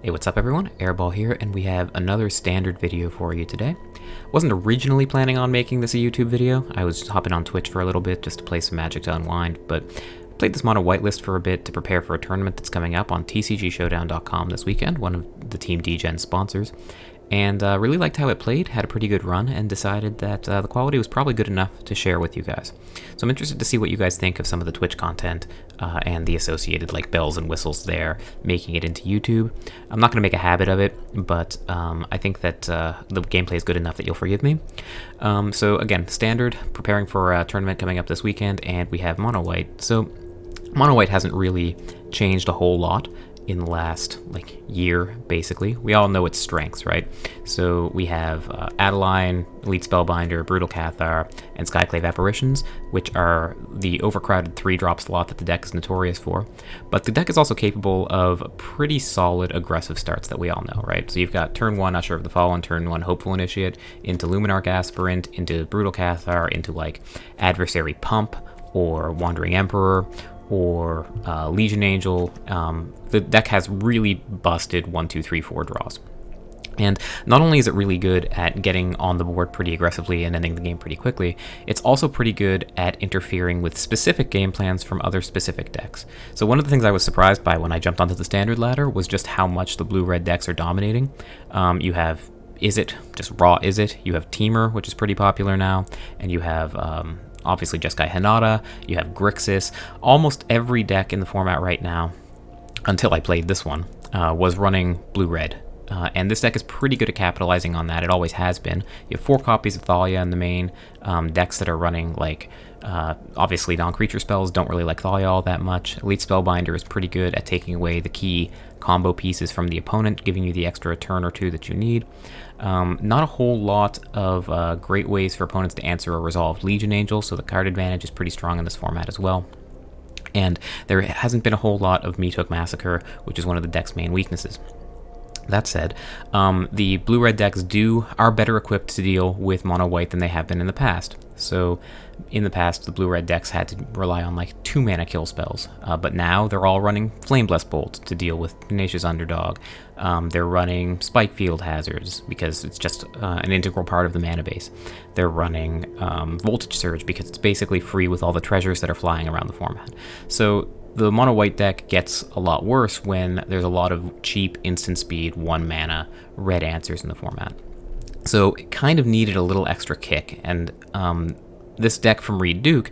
Hey, what's up everyone? Airball here, and we have another standard video for you today. Wasn't originally planning on making this a YouTube video. I was hopping on Twitch for a little bit just to play some Magic to unwind, but played this mono whitelist for a bit to prepare for a tournament that's coming up on tcgshowdown.com this weekend, one of the Team DGen sponsors. And really liked how it played, had a pretty good run, and decided that the quality was probably good enough to share with you guys. So I'm interested to see what you guys think of some of the Twitch content and the associated like bells and whistles there, making it into YouTube. I'm not going to make a habit of it, but I think that the gameplay is good enough that you'll forgive me. So again, standard, preparing for a tournament coming up this weekend, and we have Mono White. So Mono White hasn't really changed a whole lot in the last year, basically. We all know its strengths, right? So we have Adeline, Elite Spellbinder, Brutal Cathar, and Skyclave Apparitions, which are the overcrowded 3-drop slot that the deck is notorious for. But the deck is also capable of pretty solid aggressive starts that we all know, right? So you've got turn 1 Usher of the Fallen, turn 1 Hopeful Initiate, into Luminarch Aspirant, into Brutal Cathar, into Adversary Pump, or Wandering Emperor, or Legion Angel. The deck has really busted 1, 2, 3, 4 draws. And not only is it really good at getting on the board pretty aggressively and ending the game pretty quickly, it's also pretty good at interfering with specific game plans from other specific decks. So one of the things I was surprised by when I jumped onto the standard ladder was just how much the blue-red decks are dominating. You have Izzet, just raw Izzet. You have Temur, which is pretty popular now, and you have obviously Jeskai Hinata, you have Grixis. Almost every deck in the format right now, until I played this one, was running blue-red. And this deck is pretty good at capitalizing on that. It always has been. You have 4 copies of Thalia in the main. Decks that are running obviously non-creature spells don't really like Thalia all that much. Elite Spellbinder is pretty good at taking away the key combo pieces from the opponent, giving you the extra turn or two that you need. Not a whole lot of great ways for opponents to answer a resolved Legion Angel, so the card advantage is pretty strong in this format as well. And there hasn't been a whole lot of Meat Hook Massacre, which is one of the deck's main weaknesses. That said, the blue-red decks are better equipped to deal with mono-white than they have been in the past. So in the past, the blue-red decks had to rely on 2-mana kill spells, but now they're all running Flameblessed Bolt to deal with Tenacious Underdog. They're running Spikefield Hazards because it's just an integral part of the mana base. They're running Voltage Surge because it's basically free with all the treasures that are flying around the format. So the mono-white deck gets a lot worse when there's a lot of cheap, instant speed, 1-mana red answers in the format. So it kind of needed a little extra kick, and this deck from Reed Duke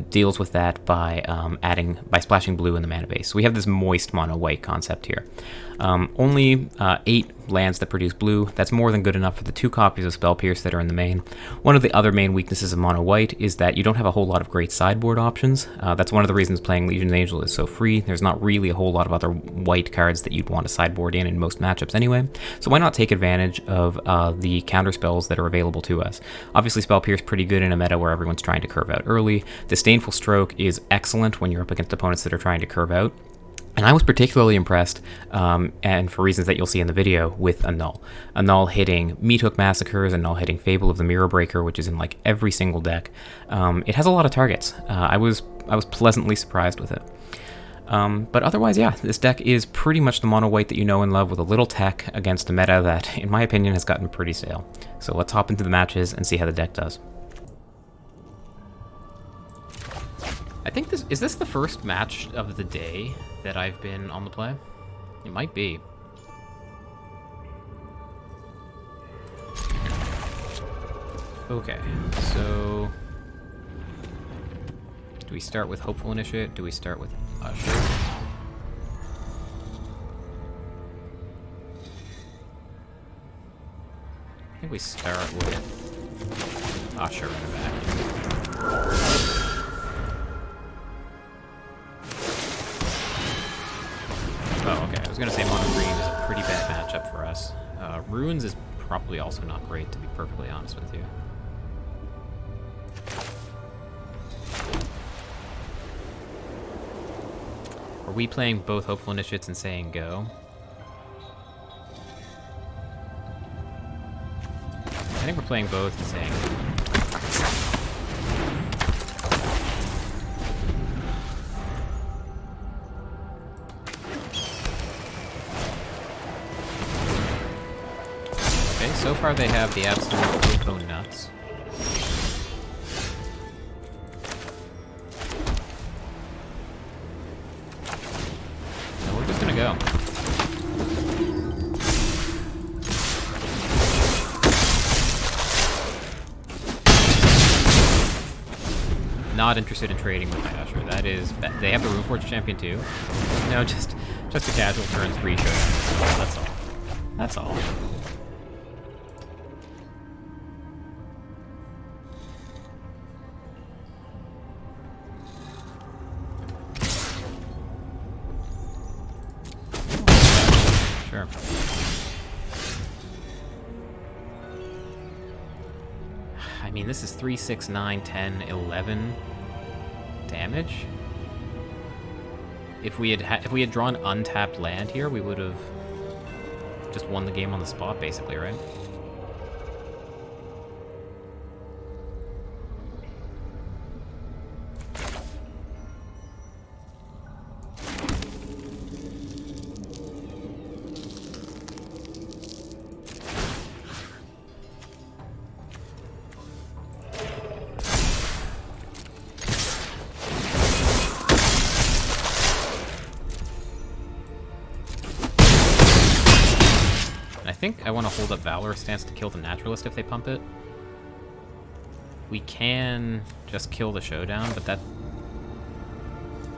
deals with that by splashing blue in the mana base. So we have this moist mono-white concept here. Only 8 lands that produce blue. That's more than good enough for the 2 copies of Spell Pierce that are in the main. One of the other main weaknesses of mono-white is that you don't have a whole lot of great sideboard options. That's one of the reasons playing Legion Angel is so free. There's not really a whole lot of other white cards that you'd want to sideboard in most matchups anyway. So why not take advantage of the counter spells that are available to us? Obviously, Spell Pierce pretty good in a meta where everyone's trying to curve out early. Disdainful Stroke is excellent when you're up against opponents that are trying to curve out. And I was particularly impressed, and for reasons that you'll see in the video, with Annul. Annul hitting Meat Hook Massacres, Annul hitting Fable of the Mirror Breaker, which is in every single deck. It has a lot of targets. I was pleasantly surprised with it. But otherwise, yeah, this deck is pretty much the mono-white that you know and love, with a little tech against a meta that, in my opinion, has gotten pretty stale. So let's hop into the matches and see how the deck does. I think is this the first match of the day that I've been on the play? It might be. Okay, so do we start with Hopeful Initiate? Do we start with Usher? I think we start with Usher in the back. Oh, okay. I was going to say Mono-Green is a pretty bad matchup for us. Runes is probably also not great, to be perfectly honest with you. Are we playing both Hopeful Initiates and saying go? I think we're playing both and saying go. Okay, so far they have the absolute cocoa nuts. So we're just gonna go. Not interested in trading with my Usher. That is, they have the Runeforge champion too. No, just a casual turn 3 showdown. That's all. That's all. Sure. I mean, this is 3, 6, 9, 10, 11 damage. If we had drawn untapped land here, we would have just won the game on the spot, basically, right? I think I want to hold up Valorous Stance to kill the Naturalist if they pump it. We can just kill the Showdown, but that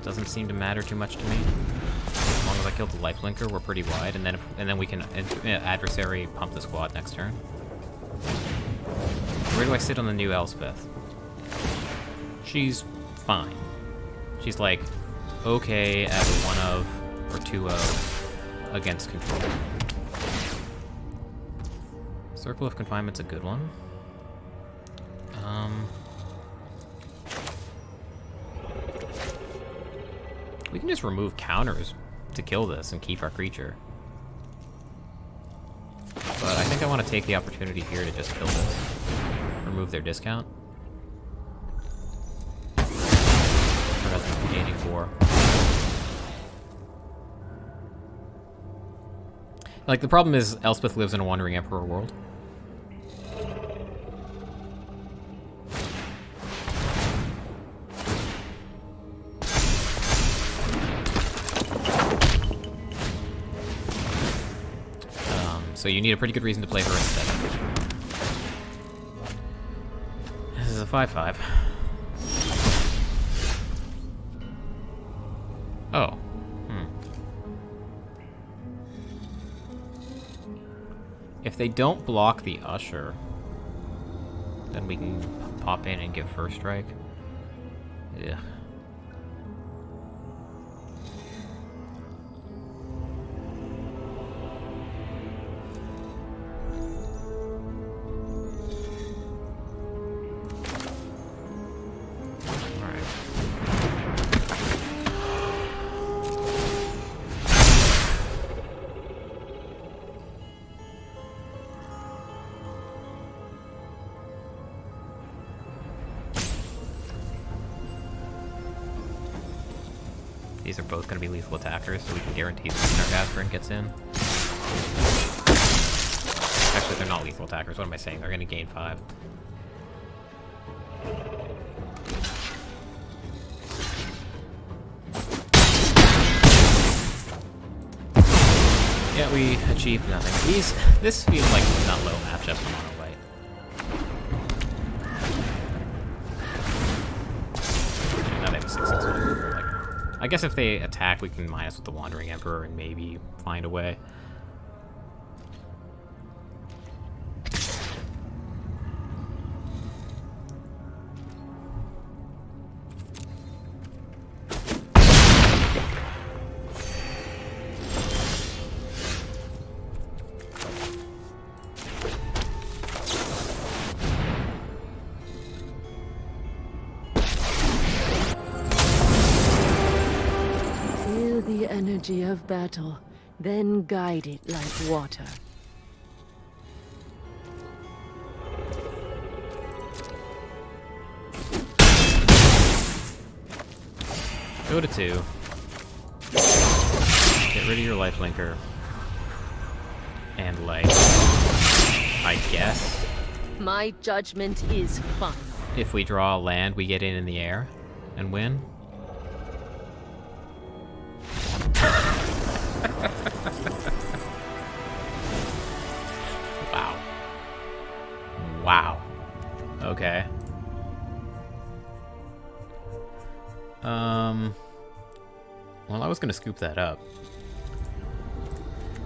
doesn't seem to matter too much to me. As long as I kill the Lifelinker, we're pretty wide, and then we can adversary pump the squad next turn. Where do I sit on the new Elspeth? She's fine. She's like okay at a 1-of or 2-of against control. Circle of Confinement's a good one. We can just remove counters to kill this and keep our creature. But I think I want to take the opportunity here to just kill this. Remove their discount. We're at 84. Like, the problem is Elspeth lives in a Wandering Emperor world. So you need a pretty good reason to play her instead. This is a 5/5. Oh. If they don't block the Usher, then we can pop in and give First Strike. Yeah. These are both going to be lethal attackers, so we can guarantee that our Gathering gets in. Actually, they're not lethal attackers. What am I saying? They're going to gain 5. Yeah, we achieved nothing. This feels like not low matchup for Mono White. Now they have a 6/6. I guess if they attack, we can minus with the Wandering Emperor and maybe find a way. The energy of battle, then guide it like water. Go to 2. Get rid of your Lifelinker. And light. I guess. My judgment is final. If we draw a land, we get in the air and win. Wow. Wow. Okay. Well, I was gonna scoop that up.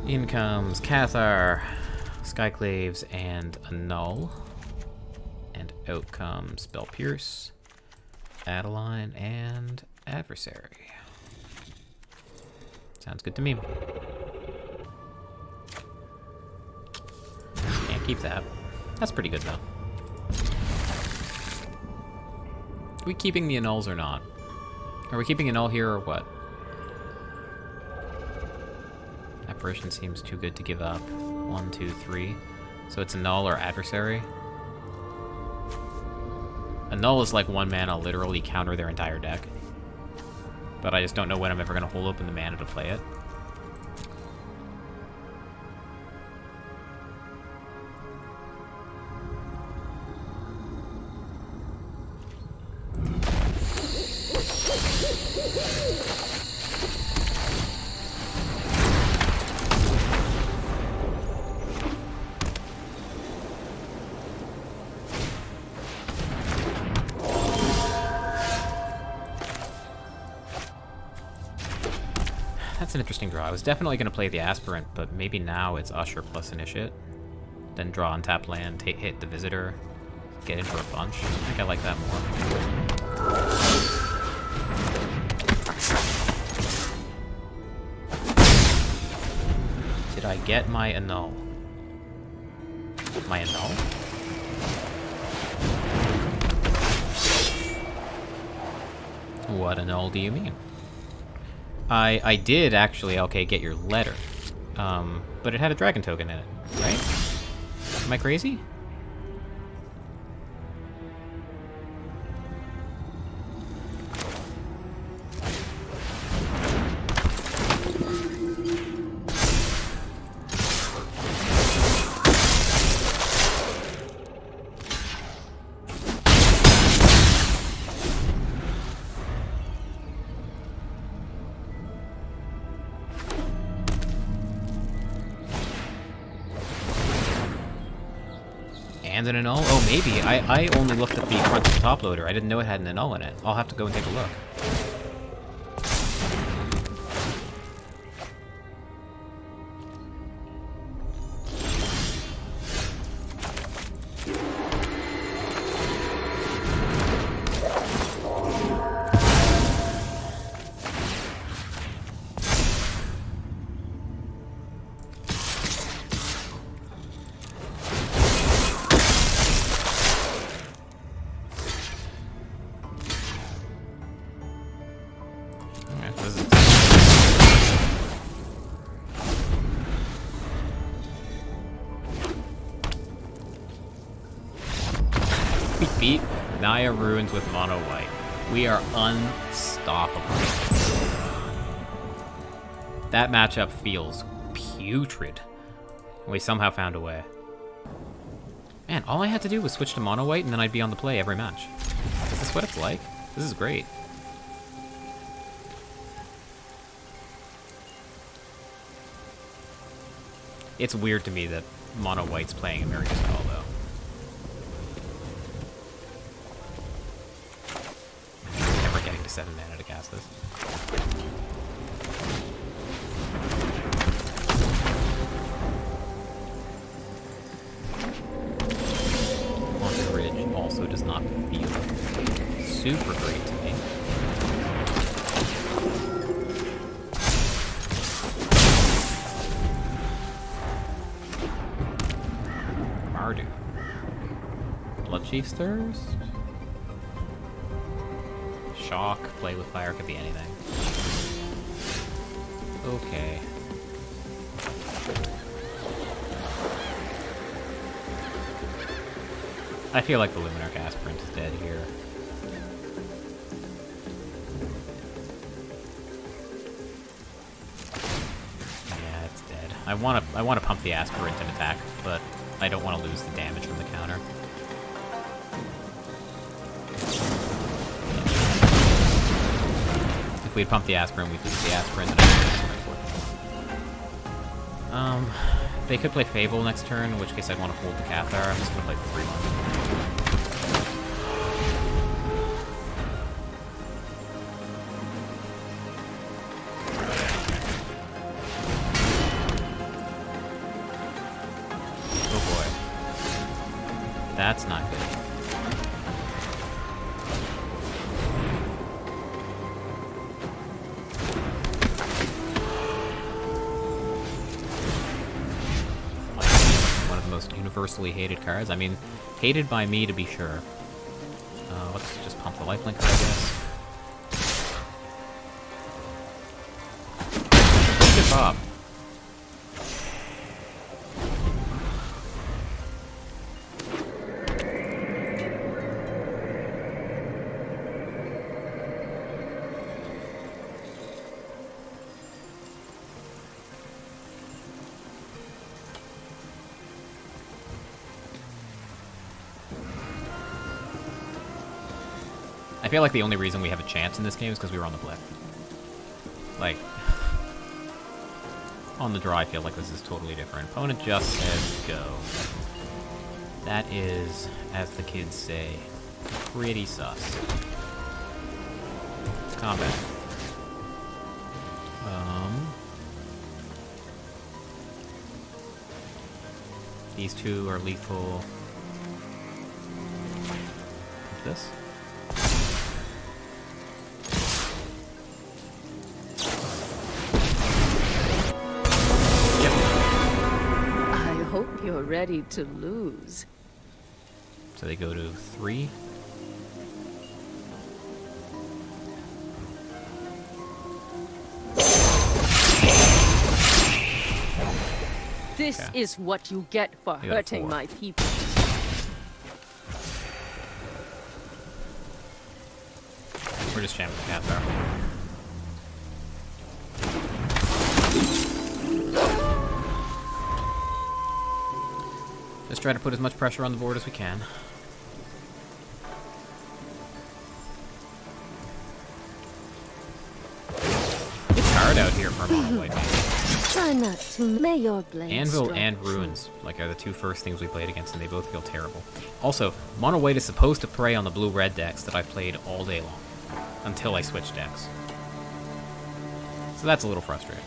In comes Cathar, Skyclaves, and a Null. And out comes Spell Pierce, Adeline, and Adversary. Sounds good to me. Can't keep that. That's pretty good, though. Are we keeping the Annuls or not? Are we keeping Annul here or what? Apparition seems too good to give up. 1, 2, 3. So it's Annul or Adversary. Annul is like 1 mana, literally counter their entire deck. But I just don't know when I'm ever going to hold open the mana to play it. That's an interesting draw. I was definitely going to play the Aspirant, but maybe now it's Usher plus Initiate. Then draw untap land, hit the Visitor, get into a bunch. I think I like that more. Did I get my Annul? My Annul? What Annul do you mean? I did actually, okay, get your letter. But it had a dragon token in it, right? Am I crazy? And an Annul? Oh, maybe. I only looked at the front and top loader. I didn't know it had an Annul in it. I'll have to go and take a look. We beat Naya Runes with mono white. We are unstoppable. That matchup feels putrid. We somehow found a way. Man, all I had to do was switch to mono white and then I'd be on the play every match. Is this what it's like? This is great. It's weird to me that mono white's playing America's Call, though. Never getting to 7 mana to cast this. Haunted Ridge also does not feel super great to me. Mardu. Bloodchief's Thirst? Shock, play with fire, could be anything. Okay. I feel like the Luminarch Aspirant is dead here. Yeah, it's dead. I wanna pump the Aspirant and attack, but I don't want to lose the damage from the counter. If we had pumped the aspirin, we'd lose the aspirin. They could play Fable next turn, in which case I'd want to hold the Cathar. I'm just going to play the 3-1. That's not good. One of the most universally hated cards. I mean, hated by me to be sure. Let's just pump the lifelinker, I guess. Good pop. I feel like the only reason we have a chance in this game is because we were on the blip. Like, on the draw, I feel like this is totally different. Opponent just says go. That is, as the kids say, pretty sus. Combat. These two are lethal. This? You're ready to lose. So they go to 3. This is what you get for hurting my people. We're just jamming the Cathar. Just try to put as much pressure on the board as we can. It's hard out here for a mono white. Try not to lay your blade. Anvil and Runes, like, are the two first things we played against, and they both feel terrible. Also, mono white is supposed to prey on the blue-red decks that I've played all day long, until I switch decks. So that's a little frustrating.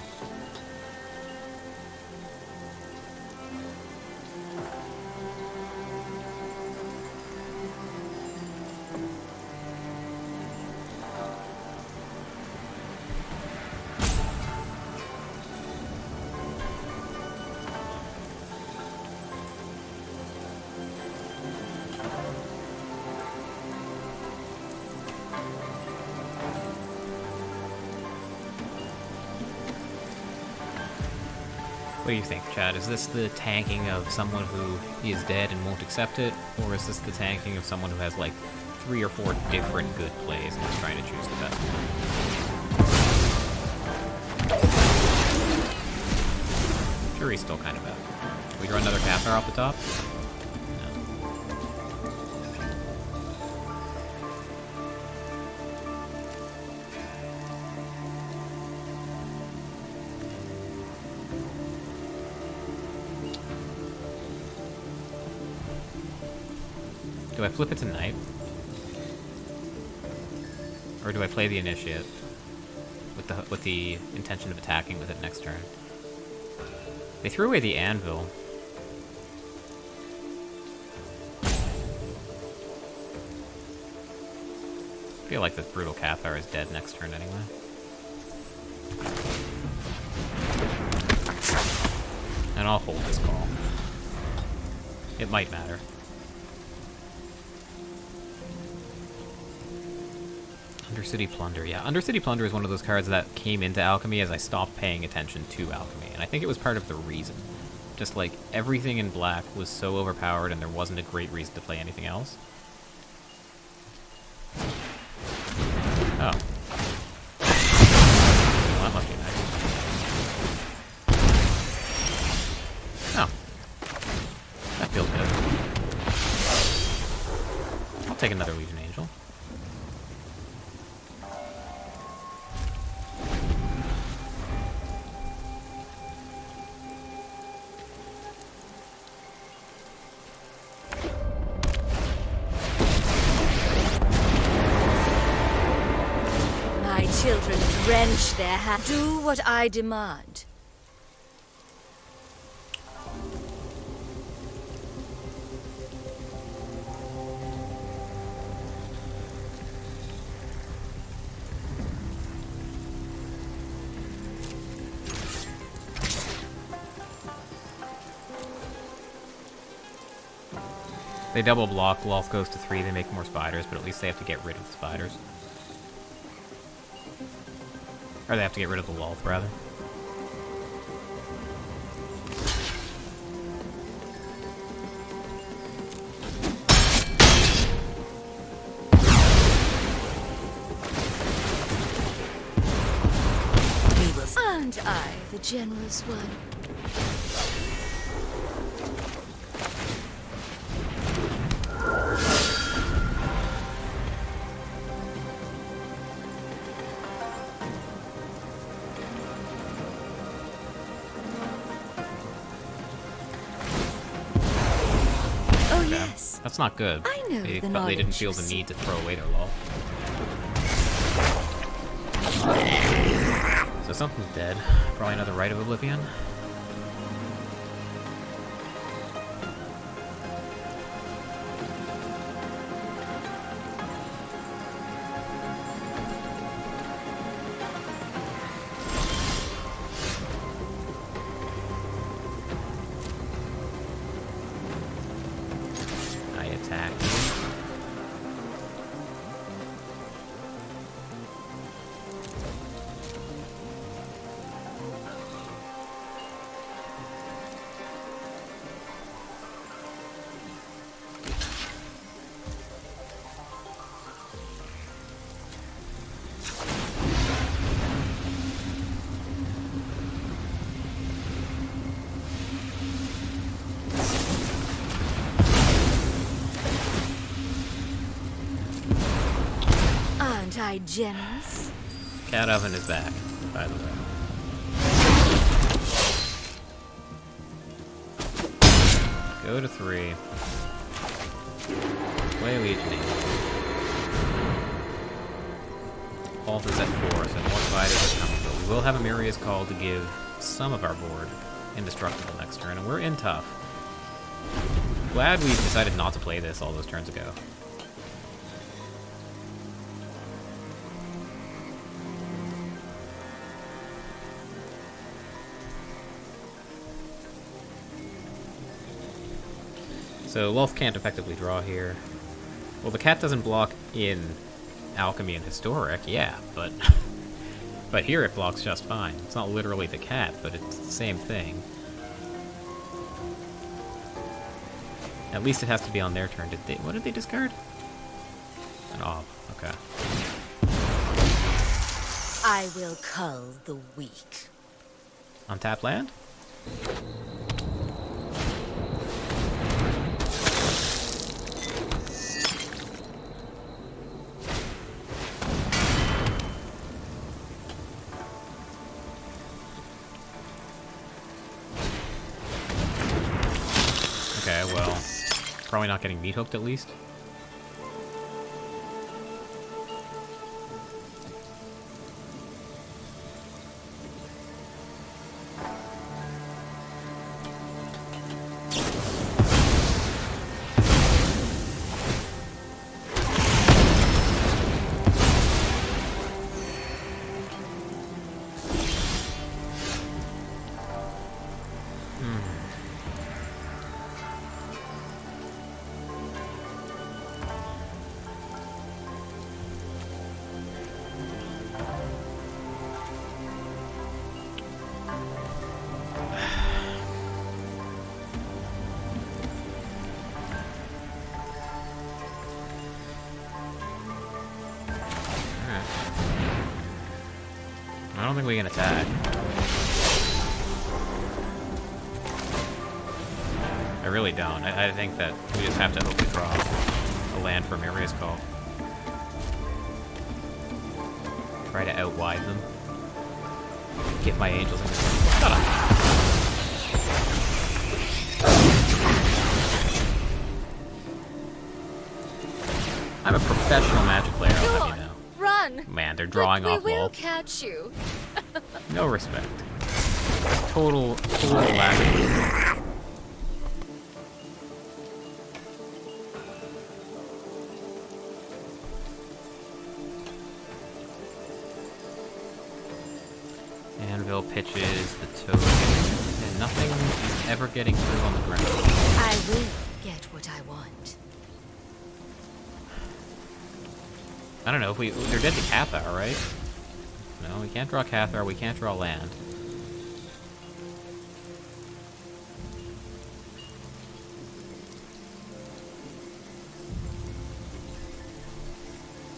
What do you think, Chad? Is this the tanking of someone who is dead and won't accept it? Or is this the tanking of someone who has, like, 3 or 4 different good plays and is trying to choose the best one? Sure, he's still kind of bad. Can we draw another Cathar off the top? Do I flip it to Knight? Or do I play the Initiate with the intention of attacking with it next turn? They threw away the Anvil. I feel like this Brutal Cathar is dead next turn anyway. And I'll hold this call. It might matter. Undercity Plunder, yeah. Undercity Plunder is one of those cards that came into Alchemy as I stopped paying attention to Alchemy, and I think it was part of the reason. Just like, everything in black was so overpowered and there wasn't a great reason to play anything else. Oh. Well, that must be nice. Oh. take another Legion Angel. My children drench their hands. Do what I demand. They double block, Loth goes to 3, they make more spiders, but at least they have to get rid of the spiders. Or they have to get rid of the Loth, rather. Aren't I the generous one? That's not good. I know They didn't feel the need to throw away their Loth. So something's dead. Probably another Rite of Oblivion. I attack. Aren't I generous? Cat Oven is back, by the way. Go to 3. Play Legion Angel. Loth is at 4, so more spiders are coming, but we will have a Miria's Call to give some of our board indestructible next turn, and we're in tough. Glad we decided not to play this all those turns ago. So Loth can't effectively draw here. Well, the cat doesn't block in Alchemy and Historic, yeah, but but here it blocks just fine. It's not literally the cat, but it's the same thing. At least it has to be on their turn. What did they discard? An Ob, okay. I will cull the weak. Untap land? Okay, well, probably not getting meat hooked at least. I don't think we can attack. I really don't. I think that we just have to hope we draw a a land for Maria's Call. Try to outwide them. Get my angels in the shut up. I'm a professional Magic player, I'll have you know. Run! Man, they're drawing off We will wall. catch you. No respect. Total lack. Anvil pitches the token, and nothing is ever getting through on the ground. I will get what I want. I don't know if they're dead to Cathar, right? No, we can't draw Cathar, we can't draw land.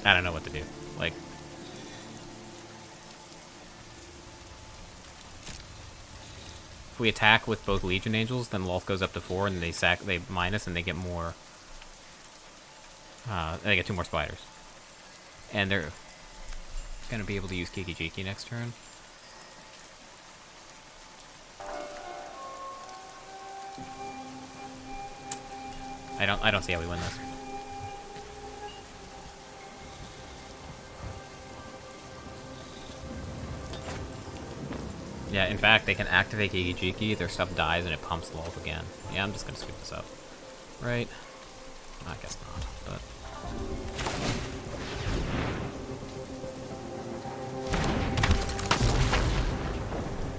I don't know what to do. Like, if we attack with both Legion Angels, then Lolth goes up to 4, and they minus, and they get more. They get 2 more spiders, and they're gonna be able to use Kiki-Jiki next turn. I don't see how we win this. Yeah, in fact, they can activate Kiki-Jiki, their stuff dies, and it pumps Lolth again. Yeah, I'm just gonna sweep this up. Right? I guess not, but...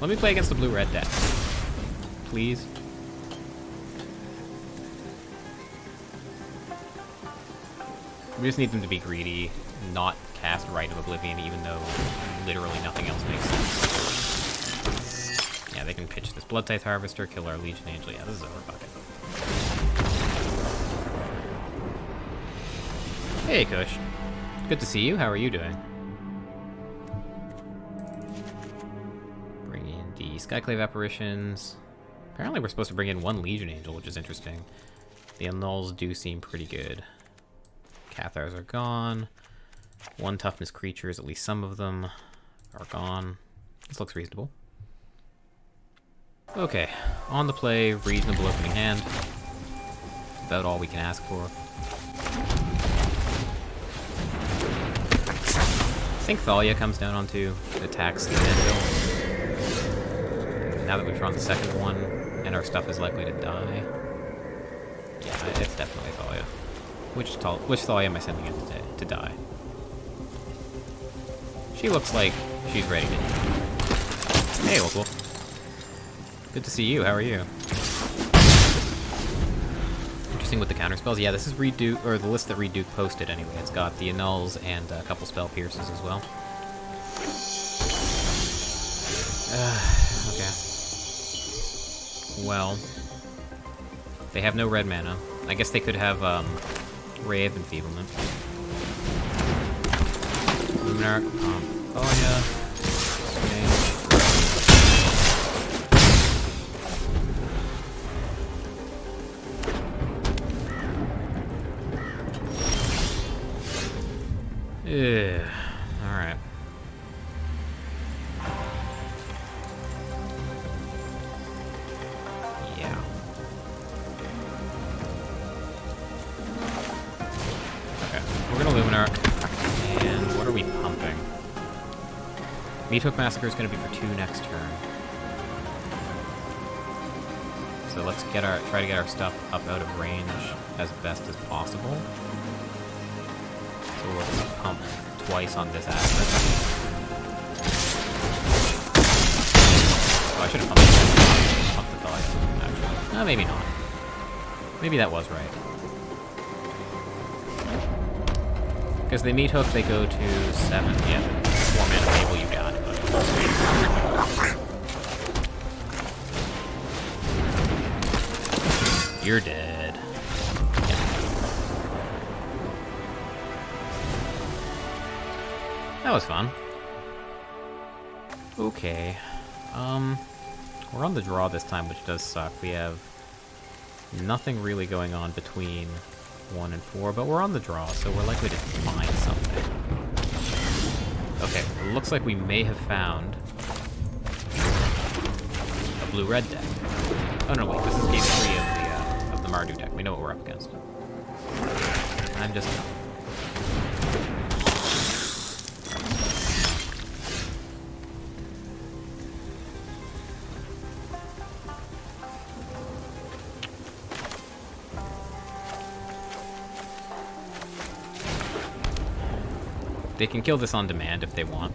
Let me play against the blue-red deck. Please. We just need them to be greedy, not cast Rite of Oblivion, even though literally nothing else makes sense. Yeah, they can pitch this Blood Tithe Harvester, kill our Legion Angel. Yeah, this is over bucket. Hey, Kush. Good to see you. How are you doing? Bring in the Skyclave Apparitions. Apparently we're supposed to bring in 1 Legion Angel, which is interesting. The Annulls do seem pretty good. Cathars are gone. 1 toughness creatures, at least some of them, are gone. This looks reasonable. Okay, on the play, reasonable opening hand. About all we can ask for. I think Thalia comes down on 2, attacks the Anvil. Now that we've drawn the second one, and our stuff is likely to die. Yeah, it's definitely Thalia. Which Thalia am I sending in to die? She looks like she's ready to die. Hey, Wolf. Good to see you. How are you? Interesting with the counterspells. Yeah, this is Reduke, or the list that Reduke posted anyway. It's got the Annulls and a couple Spell Pierces as well. Okay. Well, they have no red mana. I guess they could have Ray of Enfeeblement. Luminar. Oh yeah. Swing. Alright. Yeah. Okay, we're gonna Luminar. And what are we pumping? Meathook Massacre is gonna be for 2 next turn. So let's try to get our stuff up out of range as best as possible. So let's pump twice on this asset. Oh, I should have pumped the Thalia, actually. No, maybe not. Maybe that was right. Because they Meathook, they go to 7. Yeah, 4 mana table you got. But... You're dead. Yeah. That was fun. Okay. We're on the draw this time, which does suck. We have nothing really going on between 1 and 4, but we're on the draw, so we're likely to find something. Okay, it looks like we may have found a blue-red deck. Oh no, wait, this is game 3 of the Mardu deck. We know what we're up against. I'm just... They can kill this on demand if they want.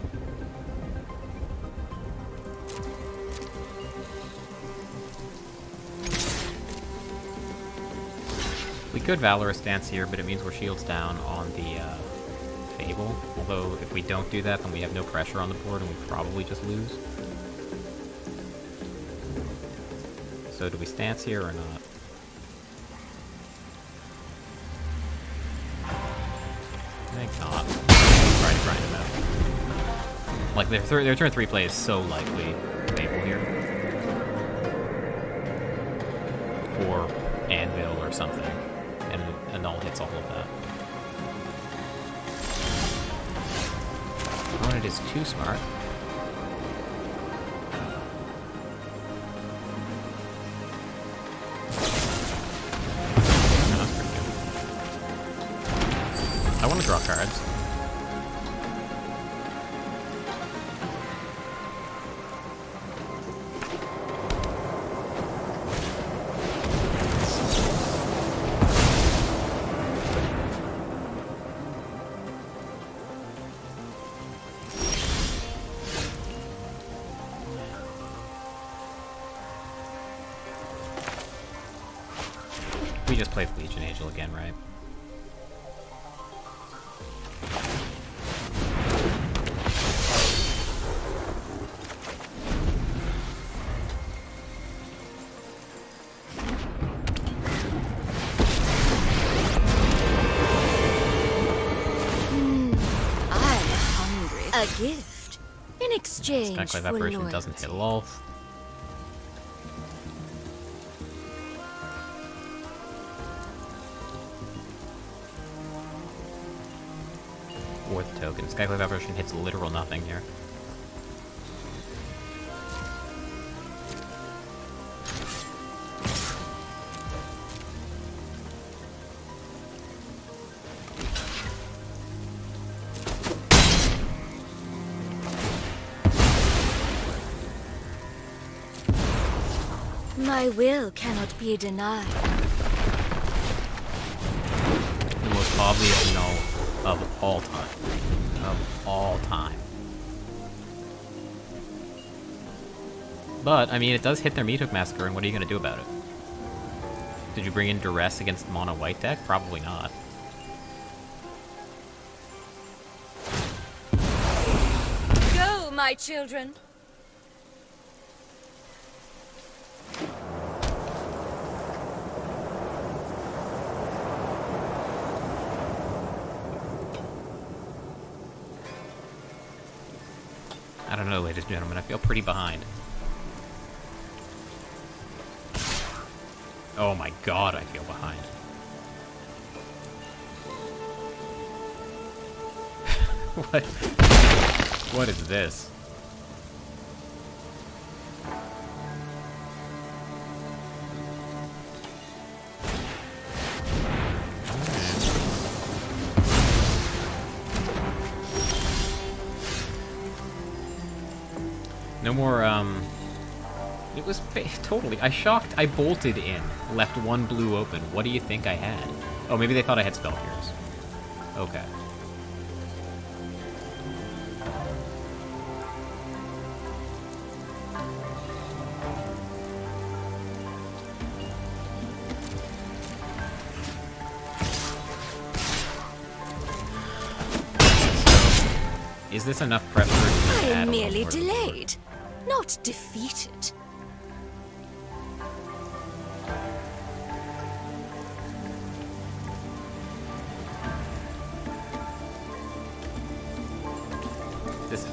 We could Valorous Dance here, but it means we're shields down on the Fable. Although, if we don't do that, then we have no pressure on the board and we probably just lose. So do we stance here or not? I think not. Try to grind him out. Like, their turn 3 play is so likely Fable here. Or Anvil or something. And a null hits all of that. Opponent is too smart. No, that's pretty good. I want to draw cards. We just played Legion Angel again, right? I'm hungry. A gift in exchange Spikefield for Evaporation loyalty. doesn't hit lol. Fourth token. Spikefield Evaporation hits literal nothing here. My will cannot be denied. The most obvious null of all time. Of all time. But, I mean, it does hit their Meathook Massacre, and what are you going to do about it? Did you bring in Duress against mono-white deck? Probably not. Go, my children! I don't know, ladies and gentlemen, I feel pretty behind. Oh my god, I feel behind. What is this? No more, it was totally, I bolted in, left one blue open. What do you think I had? Oh, maybe they thought I had Spell Pierce. Okay. Is this enough pressure to I add am a little merely more to the board? delayed, not defeated.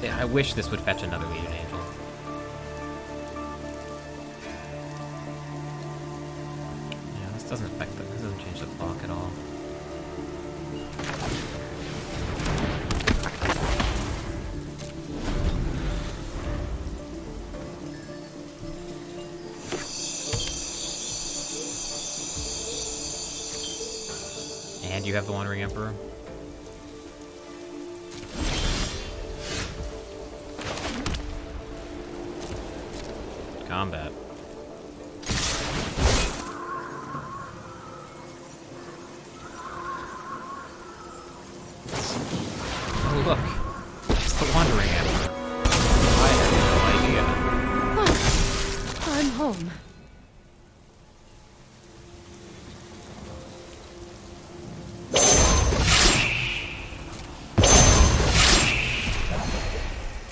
I wish this would fetch another Legion Angel. Yeah, this doesn't affect them. This doesn't change the clock at all. And you have the Wandering Emperor. Combat. Oh look, it's the Wandering Emperor. I had no idea. I'm home.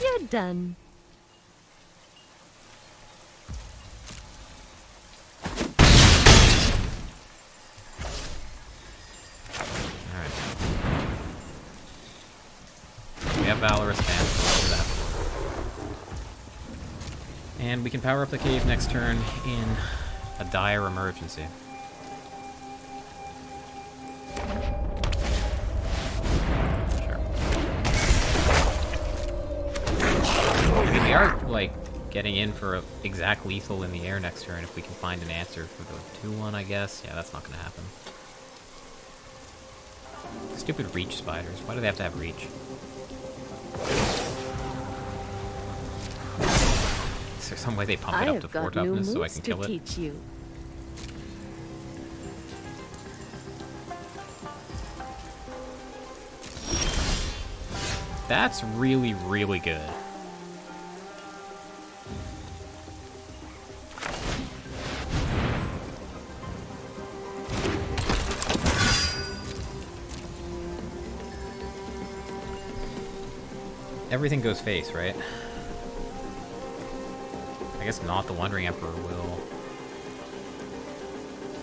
You're done. Valorous Band, so do that. And we can power up the cave next turn in a dire emergency. Sure. I mean, we are, like, getting in for exact lethal in the air next turn if we can find an answer for the 2-1, I guess. Yeah, that's not gonna happen. Stupid reach spiders. Why do they have to have reach? Is there some way they pump it up to 4 toughness so I can kill it? Teach you. That's really, really good. Everything goes face, right? I guess not. The Wandering Emperor will.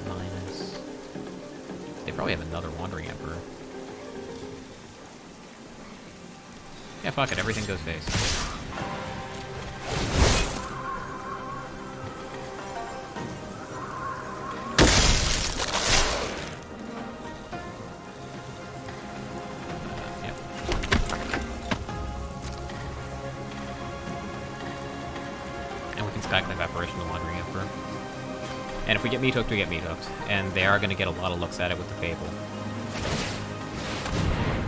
Minus. They probably have another Wandering Emperor. Yeah, fuck it. Everything goes face. Spikefield Apparition, the Wandering Emperor. And if we get meat hooked, we get meat hooked. And they are going to get a lot of looks at it with the Fable.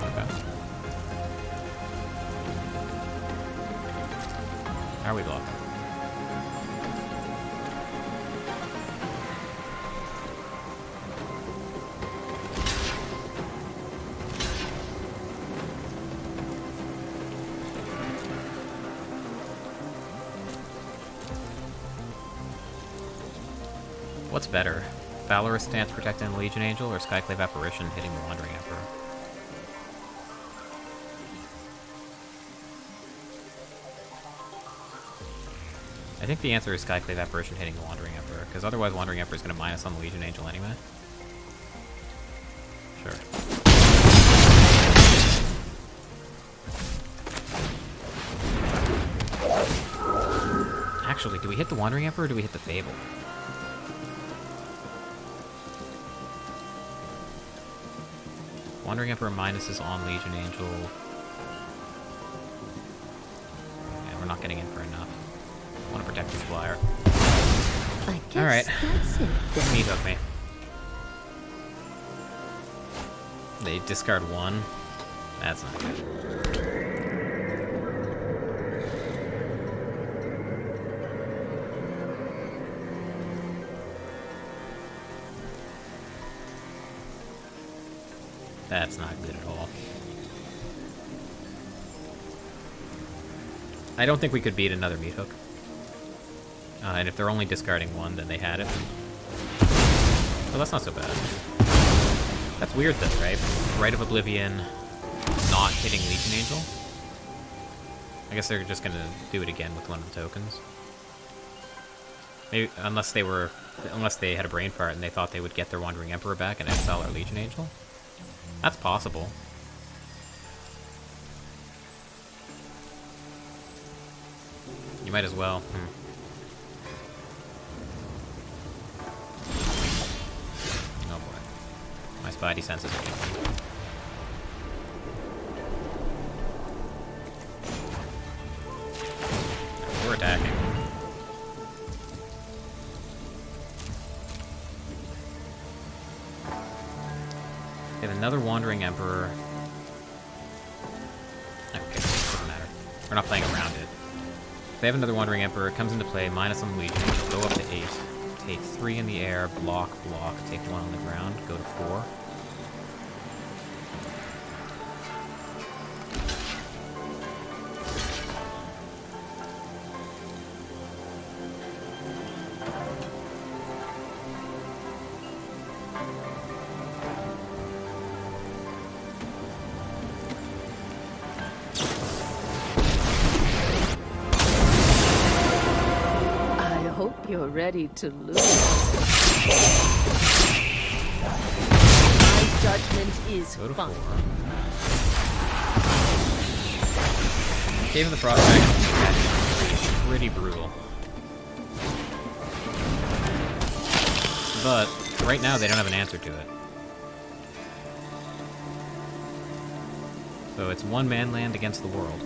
Okay. How are we blocking? What's better? Valorous Stance protecting the Legion Angel, or Skyclave Apparition hitting the Wandering Emperor? I think the answer is Skyclave Apparition hitting the Wandering Emperor, because otherwise Wandering Emperor is going to minus on the Legion Angel anyway. Sure. Actually, do we hit the Wandering Emperor or do we hit the Fable? Wandering Emperor minuses on Legion Angel. Yeah, we're not getting in for enough. I want to protect this flyer. I guess Alright. that's it. Meat hook me. They discard 1. That's not good. That's not good at all. I don't think we could beat another meat hook. And if they're only discarding 1, then they had it. Well, that's not so bad. That's weird though, right? Rite of Oblivion not hitting Legion Angel. I guess they're just gonna do it again with one of the tokens. Maybe unless they had a brain fart and they thought they would get their Wandering Emperor back and exile our Legion Angel. That's possible. You might as well. Oh boy. My spidey senses are tingling. another Wandering Emperor... Okay, doesn't matter. We're not playing around it. If they have another Wandering Emperor, it comes into play, minus on Legion, go up to 8. Take 3 in the air, block, block, take 1 on the ground, go to 4. You're ready to lose. My judgment is go to fine. 4. Cave of the Frost Dragon is pretty brutal. But right now they don't have an answer to it. So it's one man land against the world.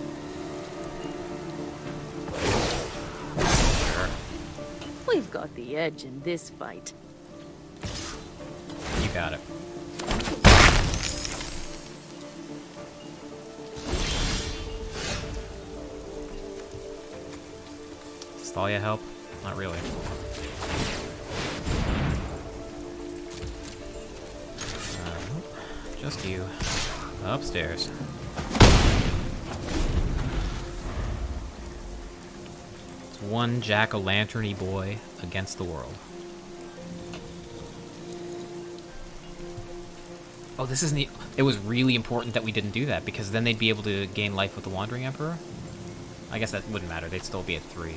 We've got the edge in this fight. You got it. Does Thalia help? Not really. Just you. Upstairs. One jack-o'-lantern-y boy against the world. Oh, this isn't... It was really important that we didn't do that, because then they'd be able to gain life with the Wandering Emperor? I guess that wouldn't matter. They'd still be at 3.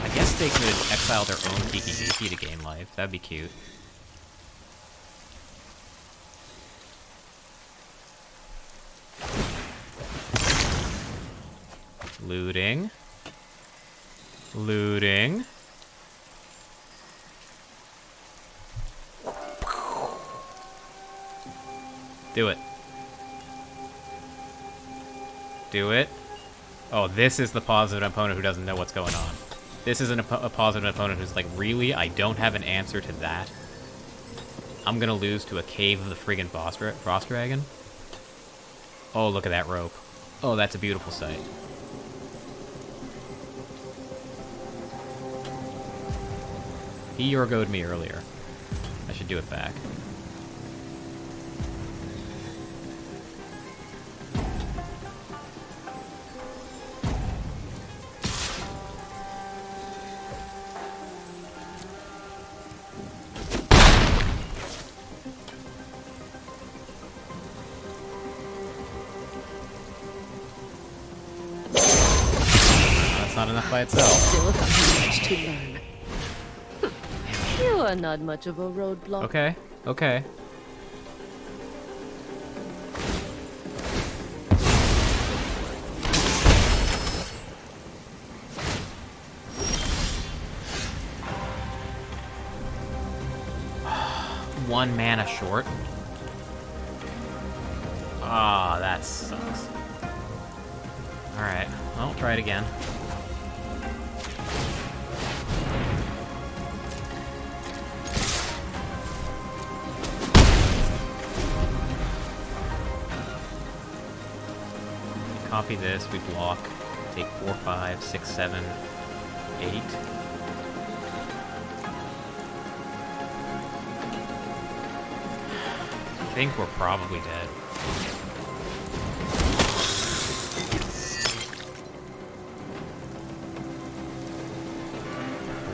I guess they could exile their own Kiki Miki to gain life. That'd be cute. Looting. Looting. Do it. Do it. Oh, this is the positive opponent who doesn't know what's going on. This is a positive opponent who's like, really? I don't have an answer to that? I'm gonna lose to a Cave of the friggin' Frost Dragon? Oh, look at that rope. Oh, that's a beautiful sight. He Yorgoed me earlier. I should do it back. That's not enough by itself. Still have much to learn. You are not much of a roadblock. Okay, okay. One mana short. Ah, that sucks. Alright, well, try it again. Copy this, we block, take 4, 5, 6, 7, 8. I think we're probably dead.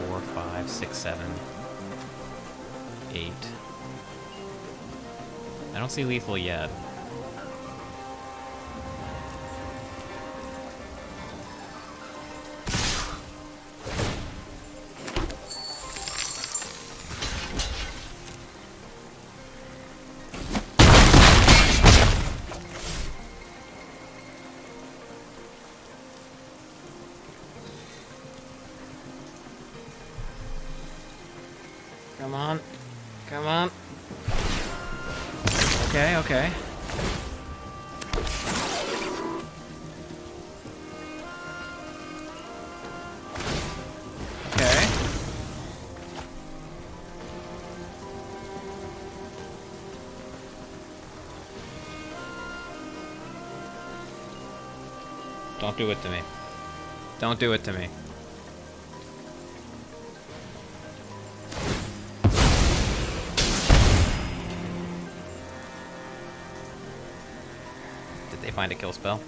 4, 5, 6, 7, 8. I don't see lethal yet. Come on. Come on. Okay, okay. Okay. Don't do it to me. Don't do it to me. Did they find a kill spell?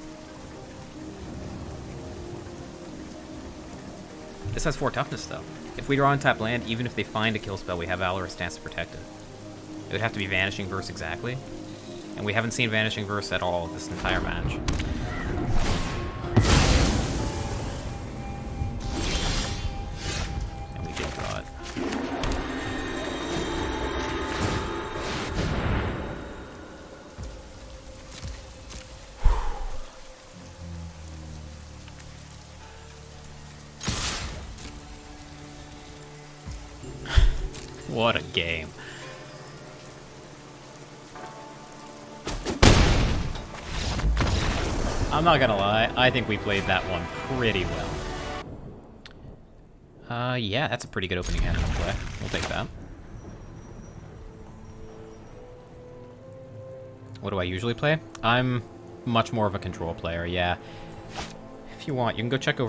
This has 4 toughness, though. If we draw on tap land, even if they find a kill spell, we have Valorous Stance to protect it. It would have to be Vanishing Verse exactly. And we haven't seen Vanishing Verse at all this entire match. And we did draw it. What a game. I'm not gonna lie, I think we played that one pretty well. Yeah, that's a pretty good opening hand to play. We'll take that. What do I usually play? I'm much more of a control player, yeah. If you want, you can go check out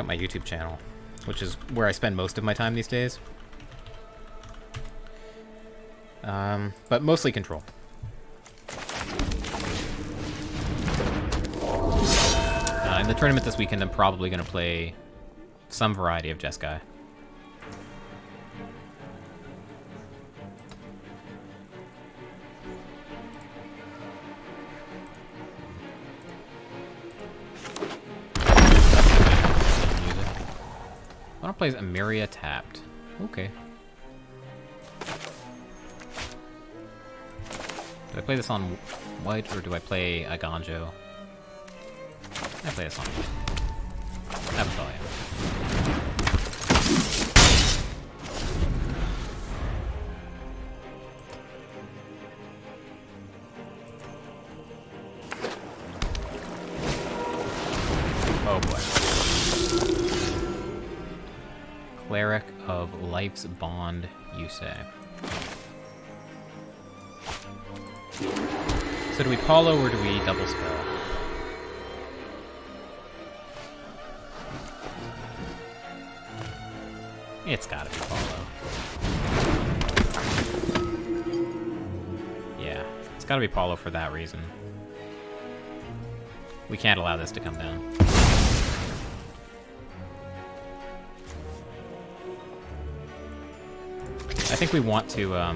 my YouTube channel, which is where I spend most of my time these days. But mostly control. In the tournament this weekend, I'm probably going to play some variety of Jeskai. I want to play Emiria tapped. Okay. Do I play this on white, or do I play a Ganjo? I play this on white. I have a Thalia. Oh boy. Cleric of Life's Bond, you say. So do we Paulo or do we double spell? It's gotta be Paulo. Yeah, it's gotta be Paulo for that reason. We can't allow this to come down. I think we want to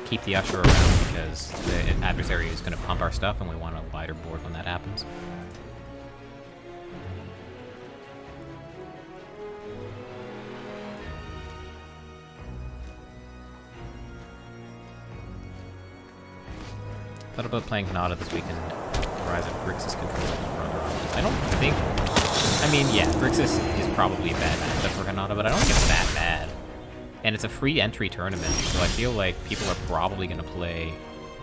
keep the Usher around because the adversary is going to pump our stuff and we want a wider board when that happens. Thought about playing Kanata this weekend. Rise of Grixis control. I don't think... I mean, yeah, Grixis is probably a bad matchup for Kanata, but I don't think it's that bad. And it's a free entry tournament, so I feel like people are probably going to play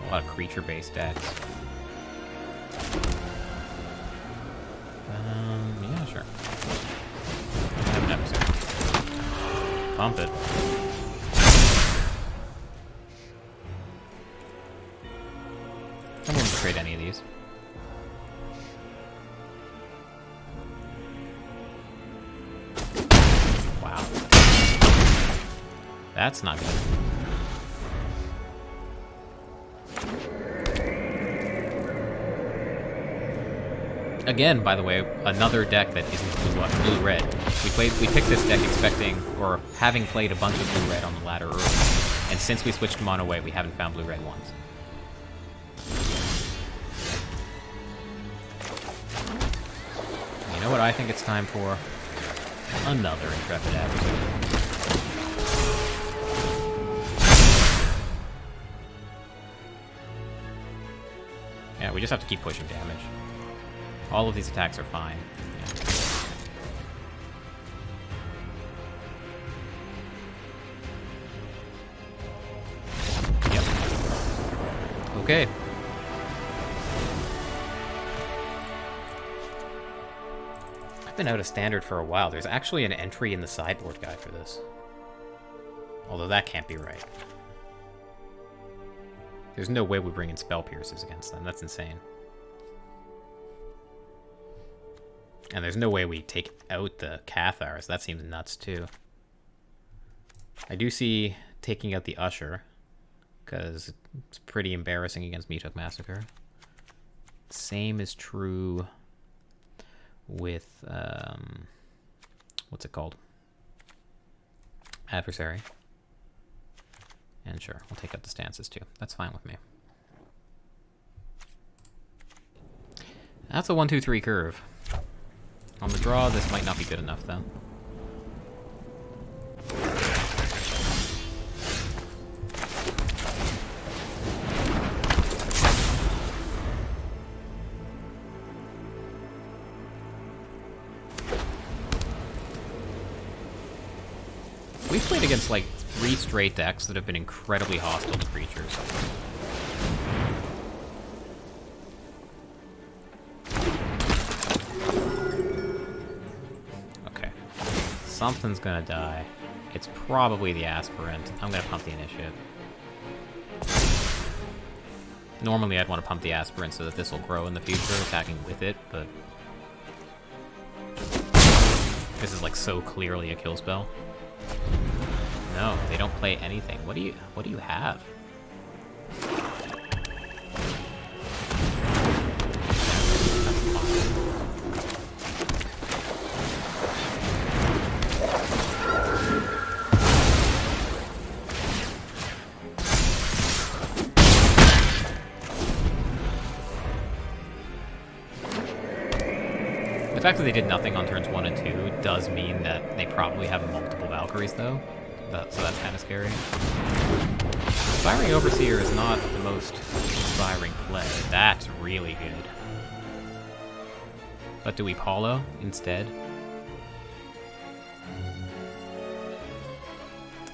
a lot of creature-based decks. Yeah, sure. Have an episode. Pump it. I'm willing to trade any of these. Wow. That's not good. Again, by the way, another deck that isn't blue-red. We picked this deck expecting, or having played a bunch of blue-red on the ladder early. And since we switched to mono-white, we haven't found blue-red once. You know what I think it's time for? Another Intrepid Adversary. Yeah, we just have to keep pushing damage. All of these attacks are fine. Yeah. Yep. Okay. I've been out of standard for a while. There's actually an entry in the sideboard guide for this. Although that can't be right. There's no way we bring in Spell Pierces against them. That's insane. And there's no way we take out the Cathars. That seems nuts, too. I do see taking out the Usher, because it's pretty embarrassing against Meathook Massacre. Same is true with, what's it called? Adversary. And sure, we'll take out the stances, too. That's fine with me. That's a 1-2-3 curve. On the draw, this might not be good enough, though. We've played against, like, 3 straight decks that have been incredibly hostile to creatures. Okay. Something's gonna die. It's probably the Aspirant. I'm gonna pump the Initiate. Normally I'd want to pump the Aspirant so that this will grow in the future, attacking with it, but... this is, like, so clearly a kill spell. No, they don't play anything. What do you have? The fact that they did nothing on turns 1 and 2 does mean that they probably have multiple Valkyries, though. So that's kind of scary. Firing Overseer is not the most inspiring play. That's really good. But do we Paulo instead?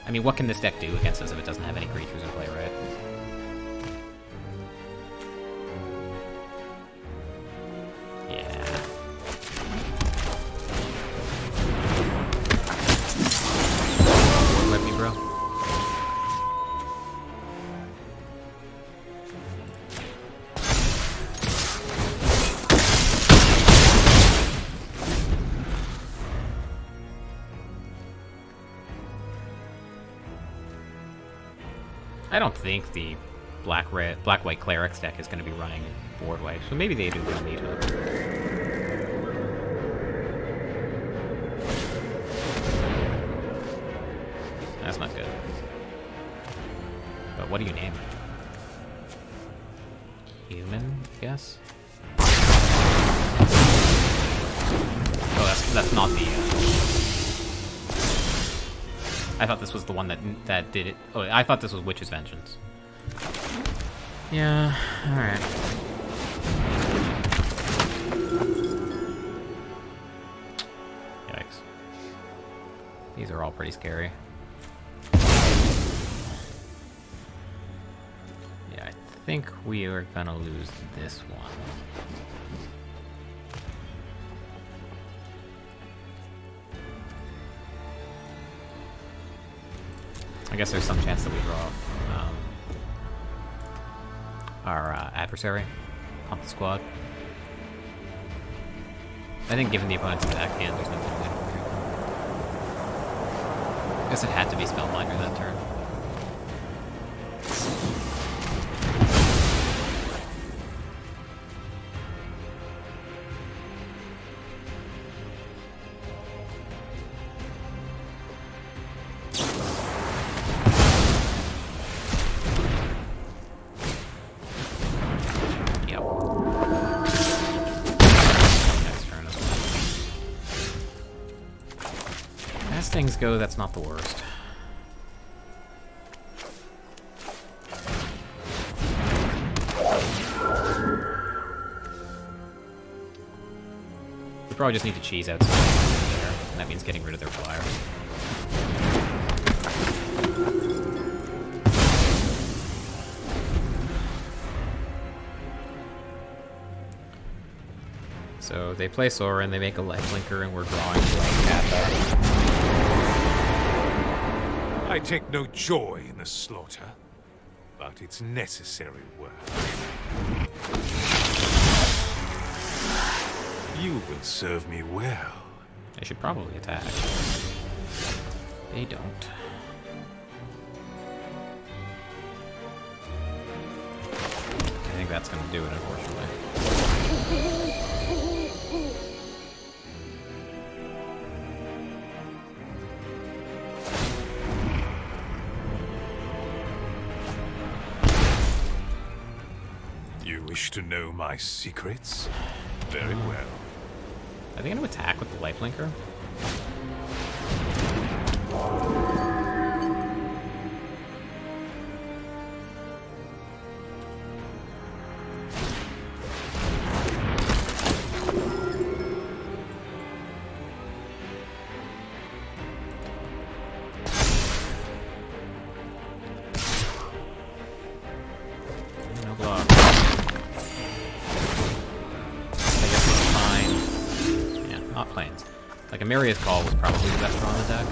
I mean, what can this deck do against us if it doesn't have any creatures in play, right? I don't think the black-white Clerics deck is going to be running board wipe, so maybe they do go Meathook. That's not good. But what do you name it? Human, I guess? Oh, that's not the... I thought this was the one that did it. Oh, I thought this was Witch's Vengeance. Yeah, alright. Yikes. These are all pretty scary. Yeah, I think we are gonna lose this one. I guess there's some chance that we draw our adversary, pump the squad. I think given the opponent's attack hand, there's nothing to win here. I guess it had to be Spellbinder that turn. Things go, that's not the worst. We probably just need to cheese out some there, and that means getting rid of their flyer. So they play Sora and they make a lifelinker and we're drawing to like Cathar. I take no joy in the slaughter, but it's necessary work. You will serve me well. They should probably attack. They don't. I think that's going to do it, unfortunately. You wish to know my secrets? Very well. Are they going to attack with the lifelinker? No block. I guess it's fine. Yeah, not planes. Like a Myria's Call was probably the best draw on the deck.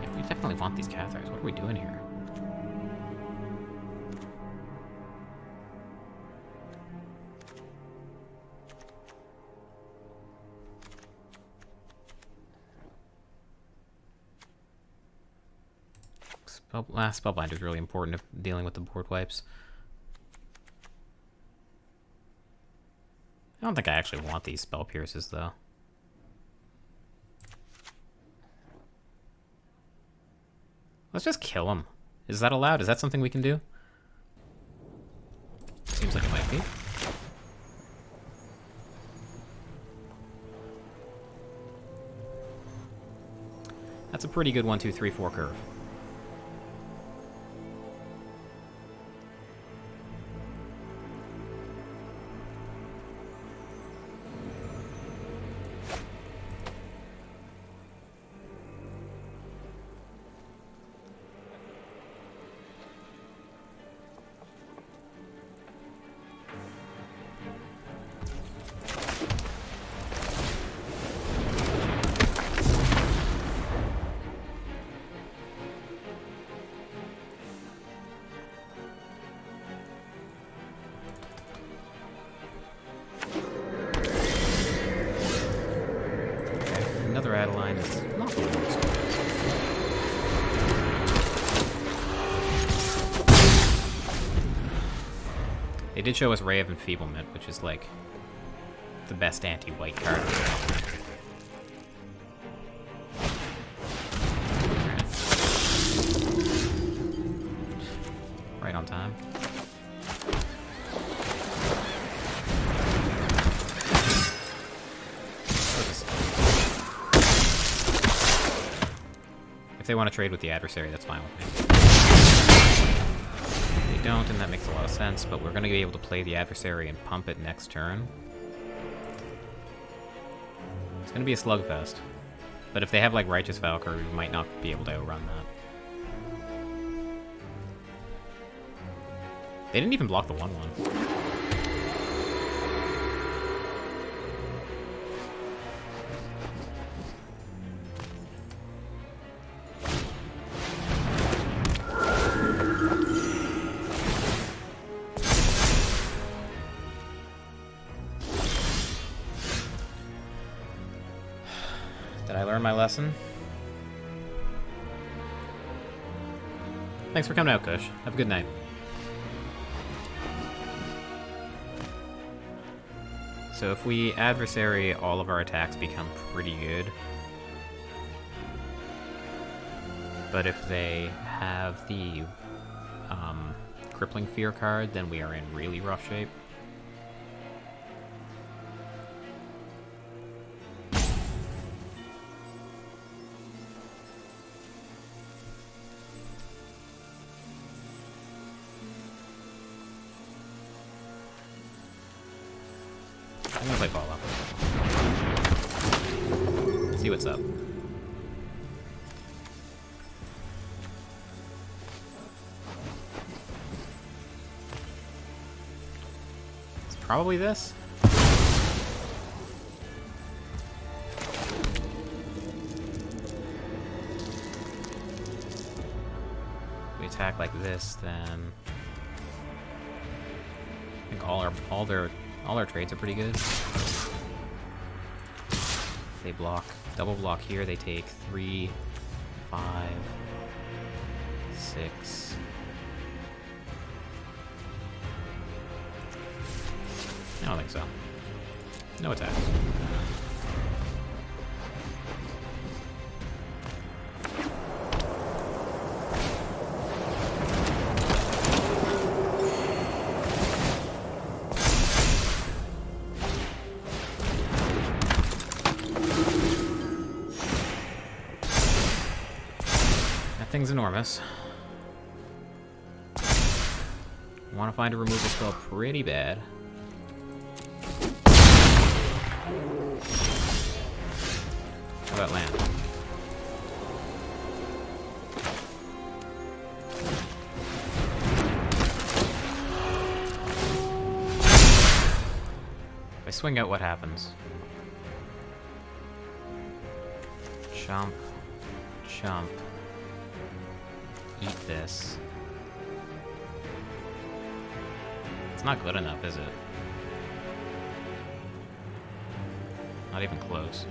Yeah, we definitely want these Cathars. What are we doing here? Spellbinder is really important if dealing with the board wipes. I don't think I actually want these spell pierces, though. Let's just kill them. Is that allowed? Is that something we can do? Seems like it might be. That's a pretty good 1, 2, 3, 4 curve. Adeline is not the worst. They did show us Ray of Enfeeblement, which is like the best anti-white card. Right on time. If they want to trade with the adversary, that's fine with me. They don't, and that makes a lot of sense, but we're going to be able to play the adversary and pump it next turn. It's going to be a slugfest. But if they have, like, Righteous Valkyrie, we might not be able to outrun that. They didn't even block the 1/1. Did I learn my lesson? Thanks for coming out, Kush. Have a good night. So if we adversary, all of our attacks become pretty good. But if they have the Crippling Fear card, then we are in really rough shape. I'm gonna play Paula. See what's up. It's probably this. If we attack like this, then I think think all our trades are pretty good. They block, double block here, they take 3, 5, 6. I don't think so. No attacks. Thing's enormous. Want to find a removal spell pretty bad. How about land? If I swing out, what happens? Chomp. Chomp. Eat this. It's not good enough, is it? Not even close.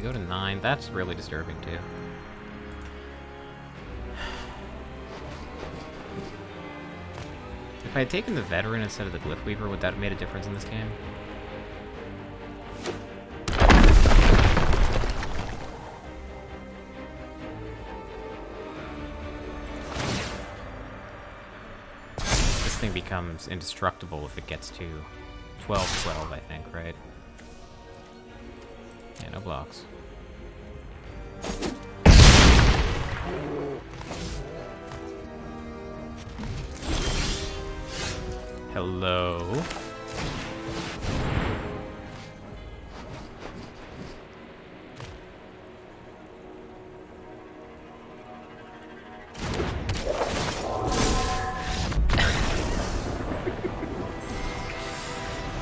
Go to 9. That's really disturbing too. If I had taken the Veteran instead of the Glyph Weaver, would that have made a difference in this game? This thing becomes indestructible if it gets to 12-12, I think, right? Yeah, no blocks. Hello.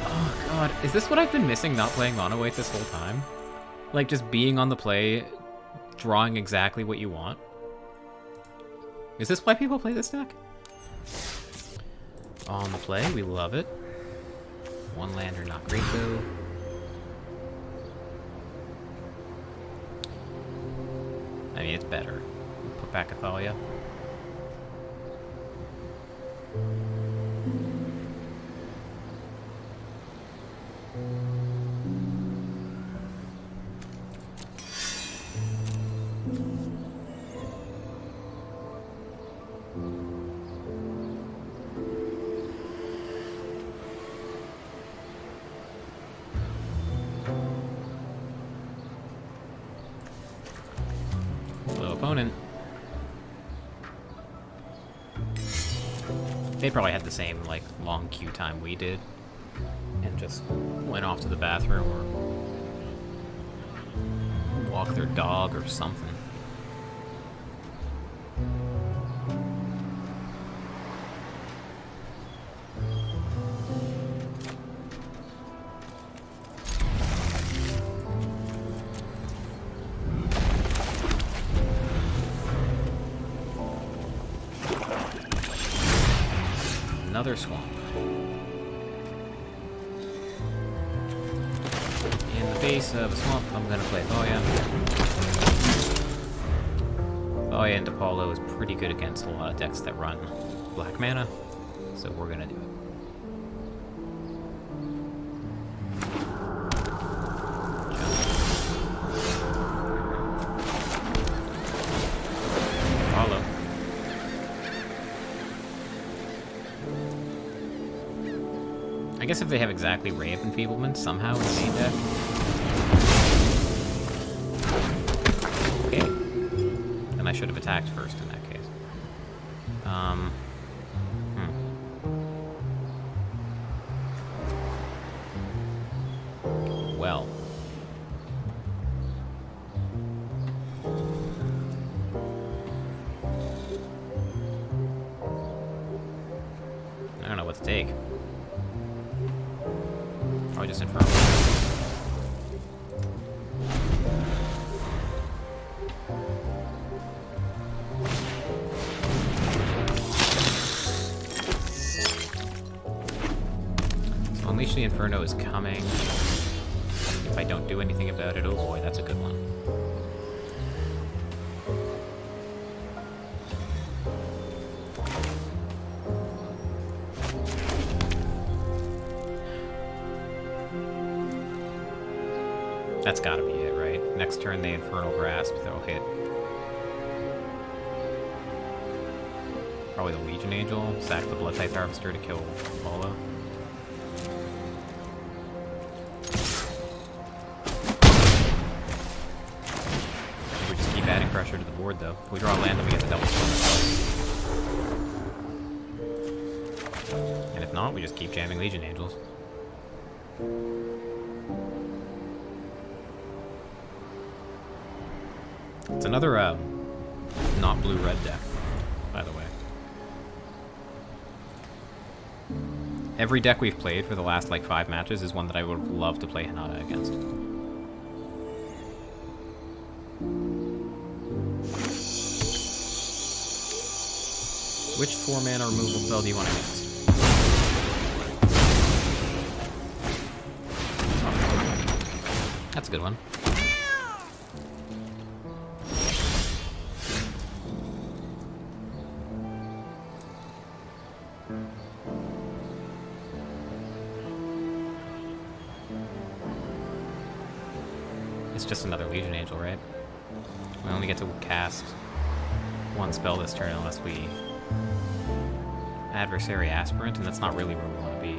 Oh god, is this what I've been missing not playing Mono-Weight this whole time? Like just being on the play, drawing exactly what you want? Is this why people play this deck? On the play, we love it. One lander, not great though. I mean, it's better. Put back a Thalia. Opponent. They probably had the same, like, long queue time we did, and just went off to the bathroom or walked their dog or something. Another swamp. In the base of a swamp, I'm gonna play Thalia. Thalia into Paulo is pretty good against a lot of decks that run black mana, so we're gonna do it. I guess if they have exactly Ray of Enfeeblement somehow in the main deck. Okay. Then I should have attacked first in that case. Well. I don't know what to take. Probably just Infernal. So Unleash the Inferno is coming. If I don't do anything about it, oh boy, that's a good one. That's gotta be it, right? Next turn, they Infernal Grasp, they'll hit. Probably the Legion Angel, sack the Blood Type Harvester to kill Molo. We just keep adding pressure to the board, though. If we draw a land, then we get the double swing. And if not, we just keep jamming Legion Angels. It's another, not blue-red deck, by the way. Every deck we've played for the last, like, 5 matches is one that I would love to play Hinata against. Which 4-mana removal spell do you want to cast? That's a good one. It's just another Legion Angel, right? We only get to cast one spell this turn unless we Adversary Aspirant, and that's not really where we want to be.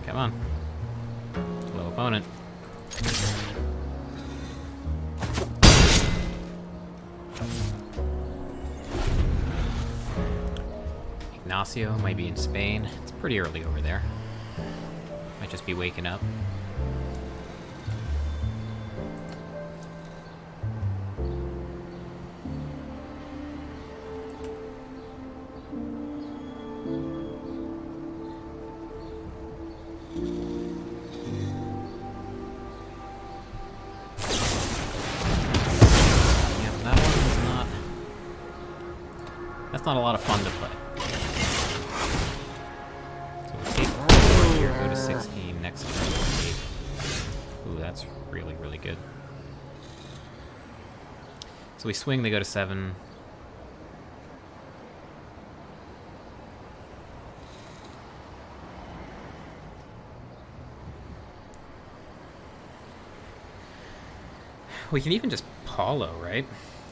Come on. Low opponent. Ignacio might be in Spain. It's pretty early over there. Might just be waking up. Yeah, that one is not... That's not a lot of fun to play. Go to 16, next turn 8. Ooh, that's really, really good. So we swing, they go to 7. We can even just Paulo, right?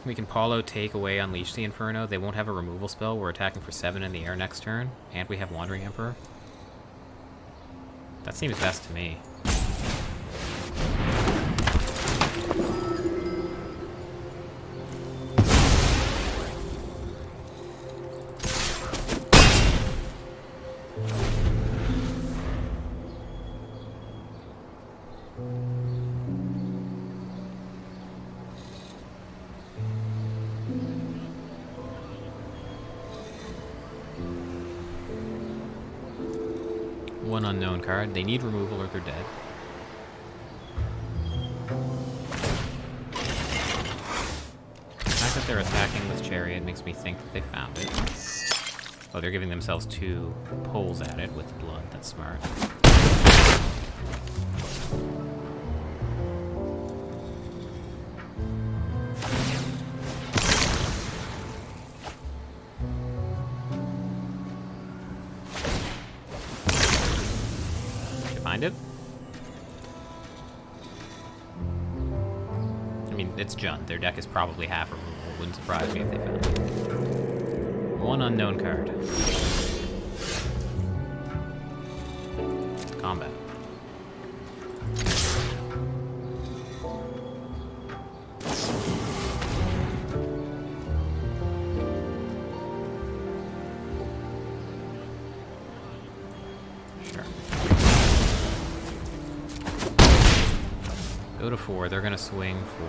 We can Paulo, take away, unleash the Inferno. They won't have a removal spell. We're attacking for 7 in the air next turn. And we have Wandering Emperor. That seems best to me. One unknown card. They need removal or they're dead. The fact that they're attacking with Chariot makes me think that they found it. Oh, they're giving themselves 2 pulls at it with blood. That's smart. Find it? I mean, it's Jund. Their deck is probably half removal. Wouldn't surprise me if they found it. One unknown card. Combat. Sure. Go to 4. They're gonna swing for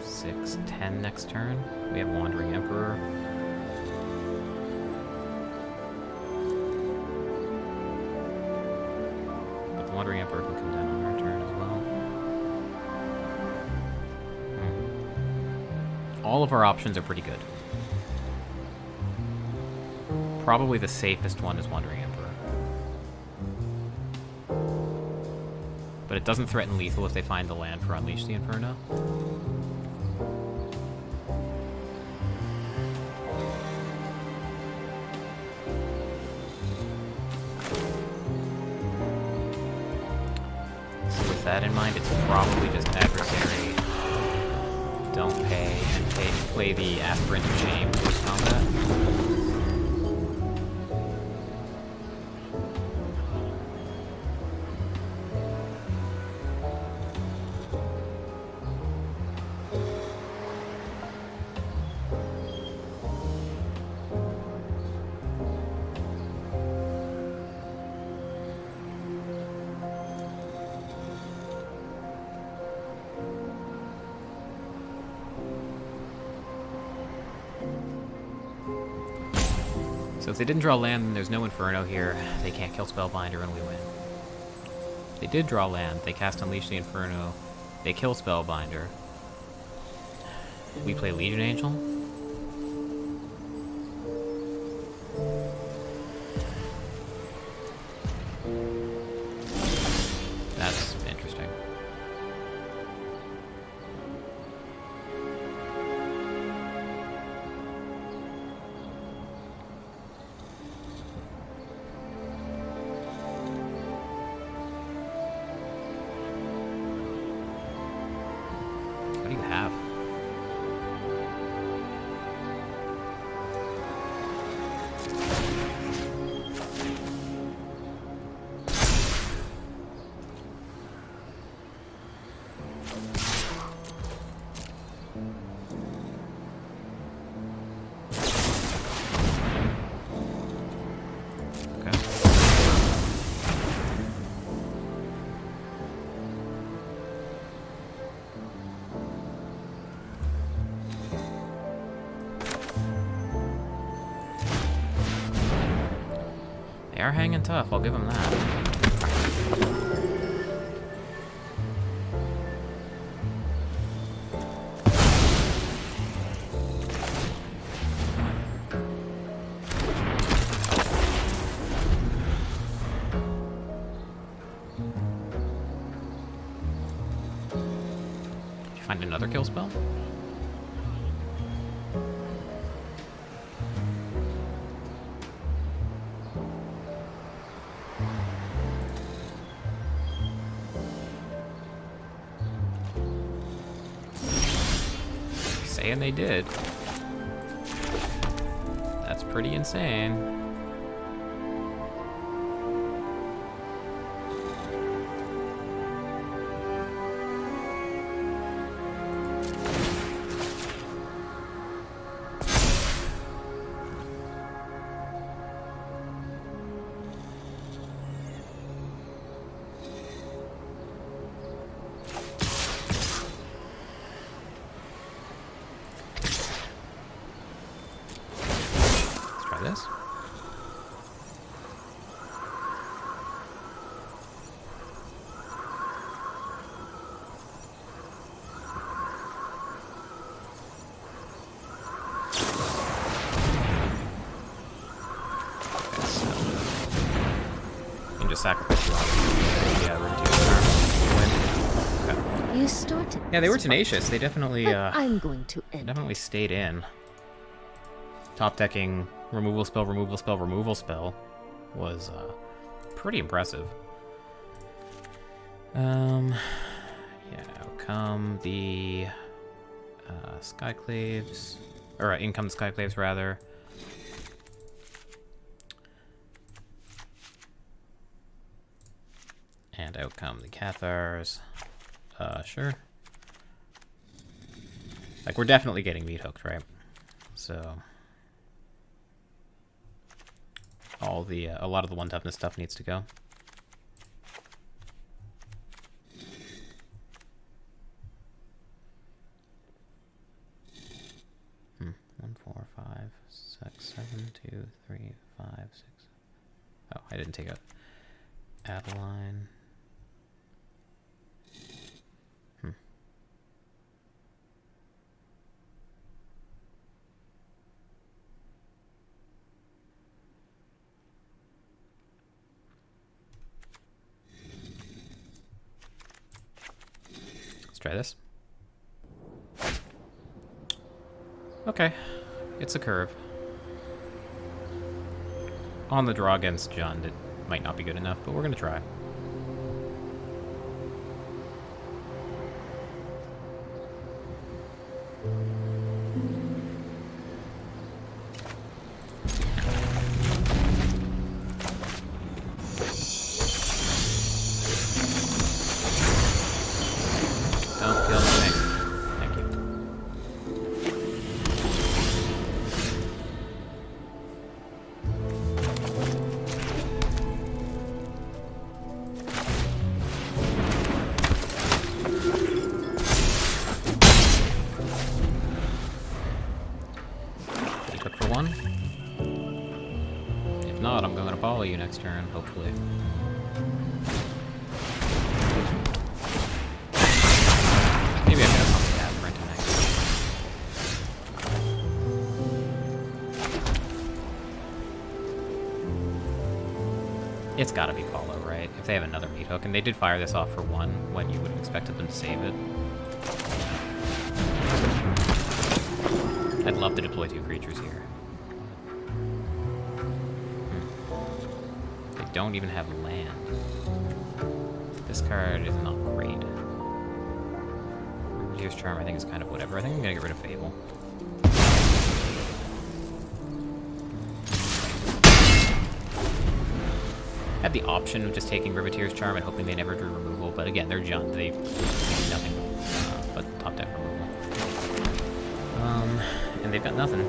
6, 10 next turn. We have Wandering Emperor. But the Wandering Emperor can come down on our turn as well. All of our options are pretty good. Probably the safest one is Wandering Emperor. But it doesn't threaten lethal if they find the land for Unleash the Inferno. So with that in mind, it's probably just adversary. Don't pay and play the Aspirant of Shame towards combat. So if they didn't draw land, then there's no Inferno here. They can't kill Spellbinder and we win. If they did draw land, they cast Unleash the Inferno, they kill Spellbinder. We play Legion Angel. That's interesting. What do you have? Okay. They are hanging tough, I'll give them that. Did you find another kill spell? Saying they did. That's pretty insane. This. You can just sacrifice you out. Yeah, win. You started. Yeah, they were tenacious. They definitely But I'm going to end. definitely stayed in. Top decking removal spell, removal spell, removal spell was pretty impressive. Yeah, come the Skyclaves, or income Skyclaves rather. And out come the Cathars. Sure. Like, we're definitely getting meat hooked, right? So all the a lot of the 1 toughness stuff needs to go. One, 4, 5, 6, 7, 2, 3, 5, 6. Oh, I didn't take out Adeline. Let's try this. Okay, it's a curve. On the draw against Jund, it might not be good enough, but we're gonna try. Don't kill me. Thank you. Cook for 1. If not, I'm going to follow you next turn, hopefully. Maybe I should have pumped that rent tonight. It's gotta be Paulo, right? If they have another meat hook, and they did fire this off for 1 when you would have expected them to save it. I'd love to deploy 2 creatures here. They don't even have land. This card is not great. Here's Charm, I think is kind of whatever. I think I'm gonna get rid of Fable. I had the option of just taking Riveteer's Charm and hoping they never drew removal, but again, they're Jund. They do nothing but top deck removal. And they've got nothing.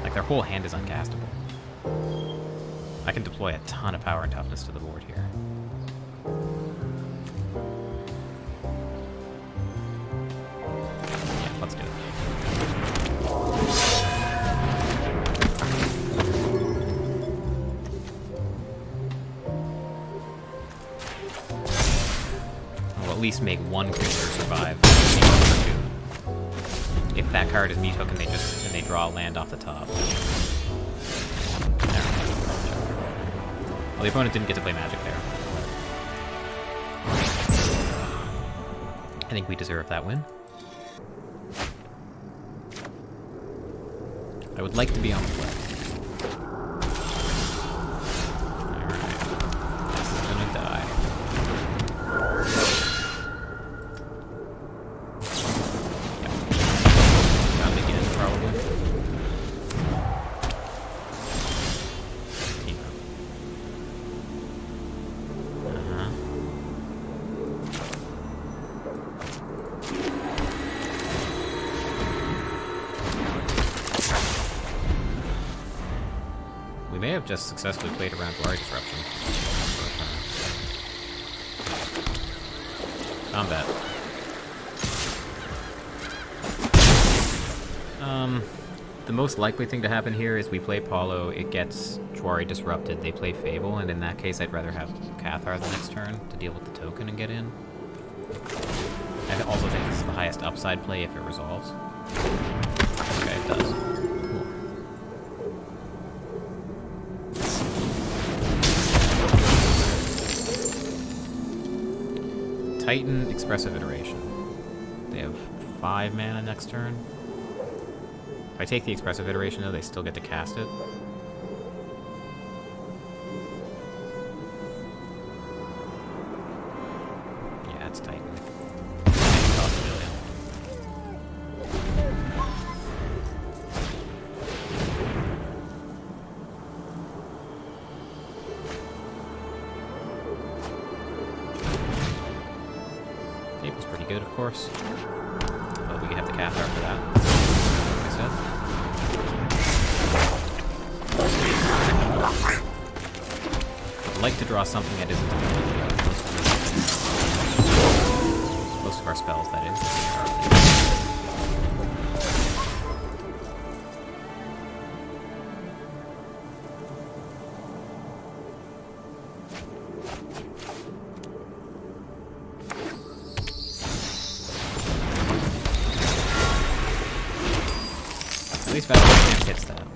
Like, their whole hand is uncastable. I can deploy a ton of power and toughness to the board here. Yeah, let's do it. I'll at least make 1 creature survive. If that card is meat hook and they draw a land off the top. Well, the opponent didn't get to play Magic there. I think we deserve that win. I would like to be on the play. Alright. This is gonna die. Yep. Not again, probably. We may have just successfully played around Glory Disruption. Combat. The most likely thing to happen here is we play Paulo, it gets Jwari disrupted, they play Fable, and in that case I'd rather have Cathar the next turn to deal with the token and get in. I also think this is the highest upside play if it resolves. Okay, it does. Cool. Titan Expressive Iteration. They have 5 mana next turn. If I take the Expressive Iteration, though, they still get to cast it. Yeah, it's Titan. Cost a billion. Maple's pretty good, of course. But we have to cast after that. Like I said. I'd like to draw something that isn't developed. Most of our spells, that is. At least Valor Stance hits that.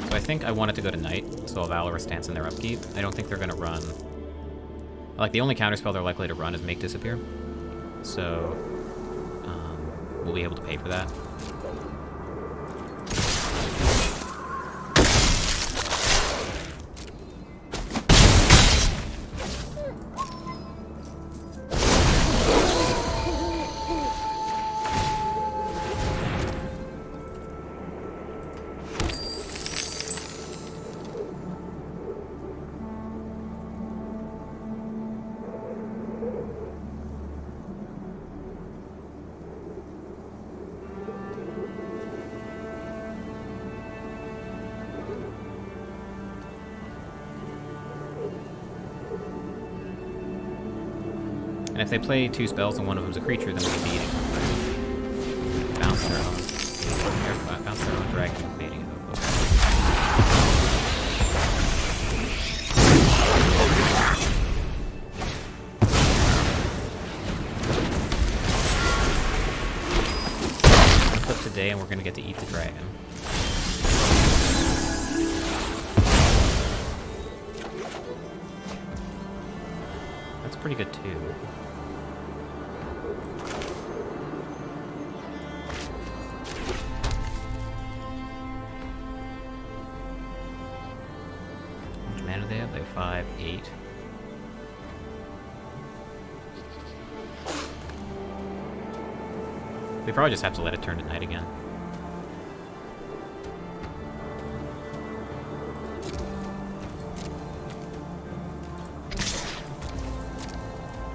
So I think I want it to go to Knight, so I'll Valorous Stance in their upkeep. I don't think they're gonna run... Like, the only counterspell they're likely to run is Make Disappear. So, we'll be able to pay for that. And if they play 2 spells and one of them's a creature, then we can beat it. Bounce their own. Bounce their own dragon and fading it. Flip today, and we're gonna get to eat the dragon. That's pretty good too. Mana they have? They have 5, 8. We probably just have to let it turn to night again.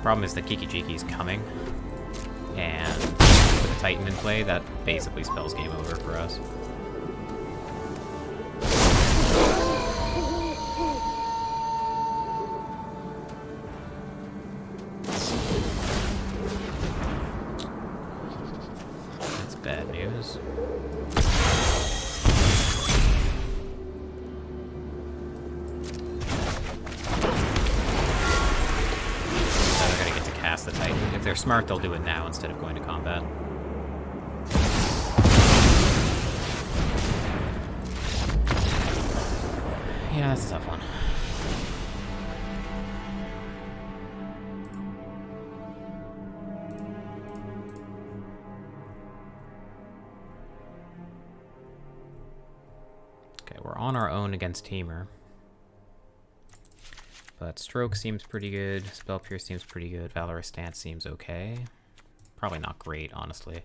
Problem is that Kiki-Jiki is coming, and with a Titan in play, that basically spells game over for us. Bad news. Now they're gonna get to cast the Titan. If they're smart, they'll do it now instead of going to combat. Yeah, that's a tough one. We're on our own against Temur. But Stroke seems pretty good, Spell Pierce seems pretty good, Valorous Stance seems okay. Probably not great, honestly.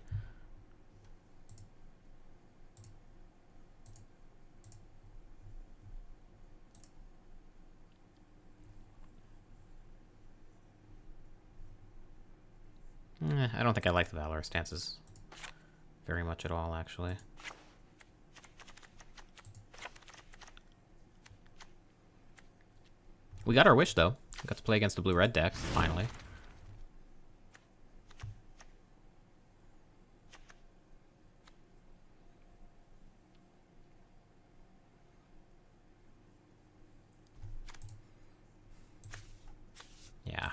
I don't think I like the Valorous Stances very much at all, actually. We got our wish, though. We got to play against the blue-red deck, finally. Yeah.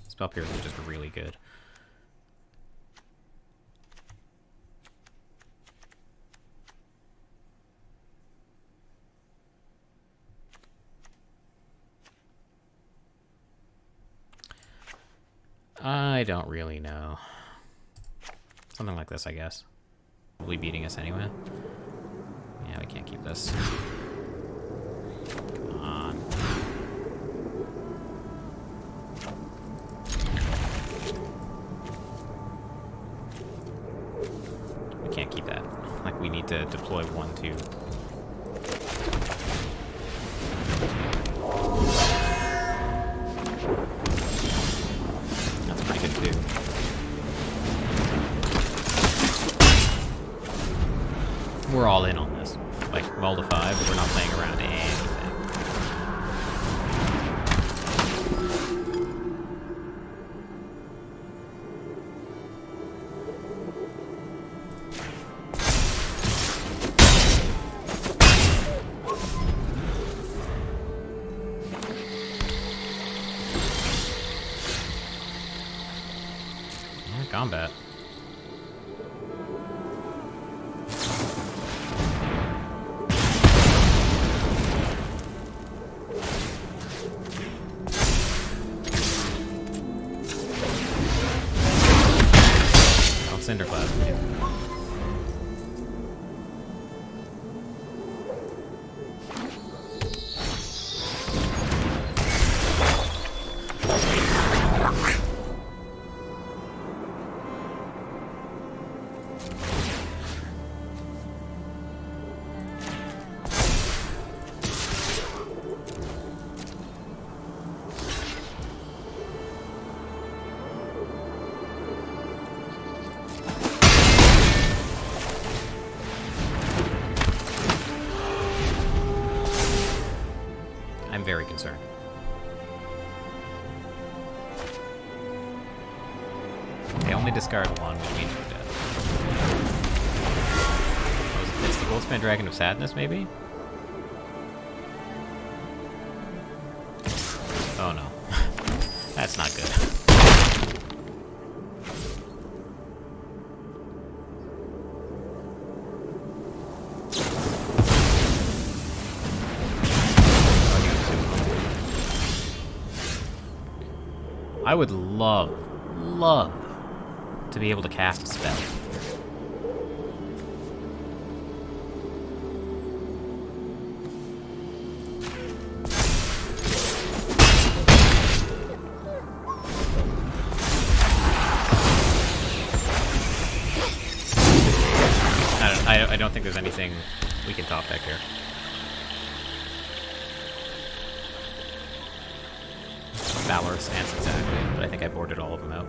Spell Pierce is just really good. I don't really know. Something like this, I guess. Probably beating us anyway. Yeah, we can't keep this. Come on. We can't keep that. Like, we need to deploy 1, 2. That's pretty good too. We're all in on this. Like, roll to 5, but we're not playing around anything. Yeah, combat. Cinder Class. I'm very concerned. They only discard 1, which means we're dead. Oh, it's the Goldspan Dragon of Sadness, maybe? Oh no. That's not good. I would love to be able to cast a spell. I don't think there's anything we can top deck here. Valor stance exactly, but I think I boarded all of them out.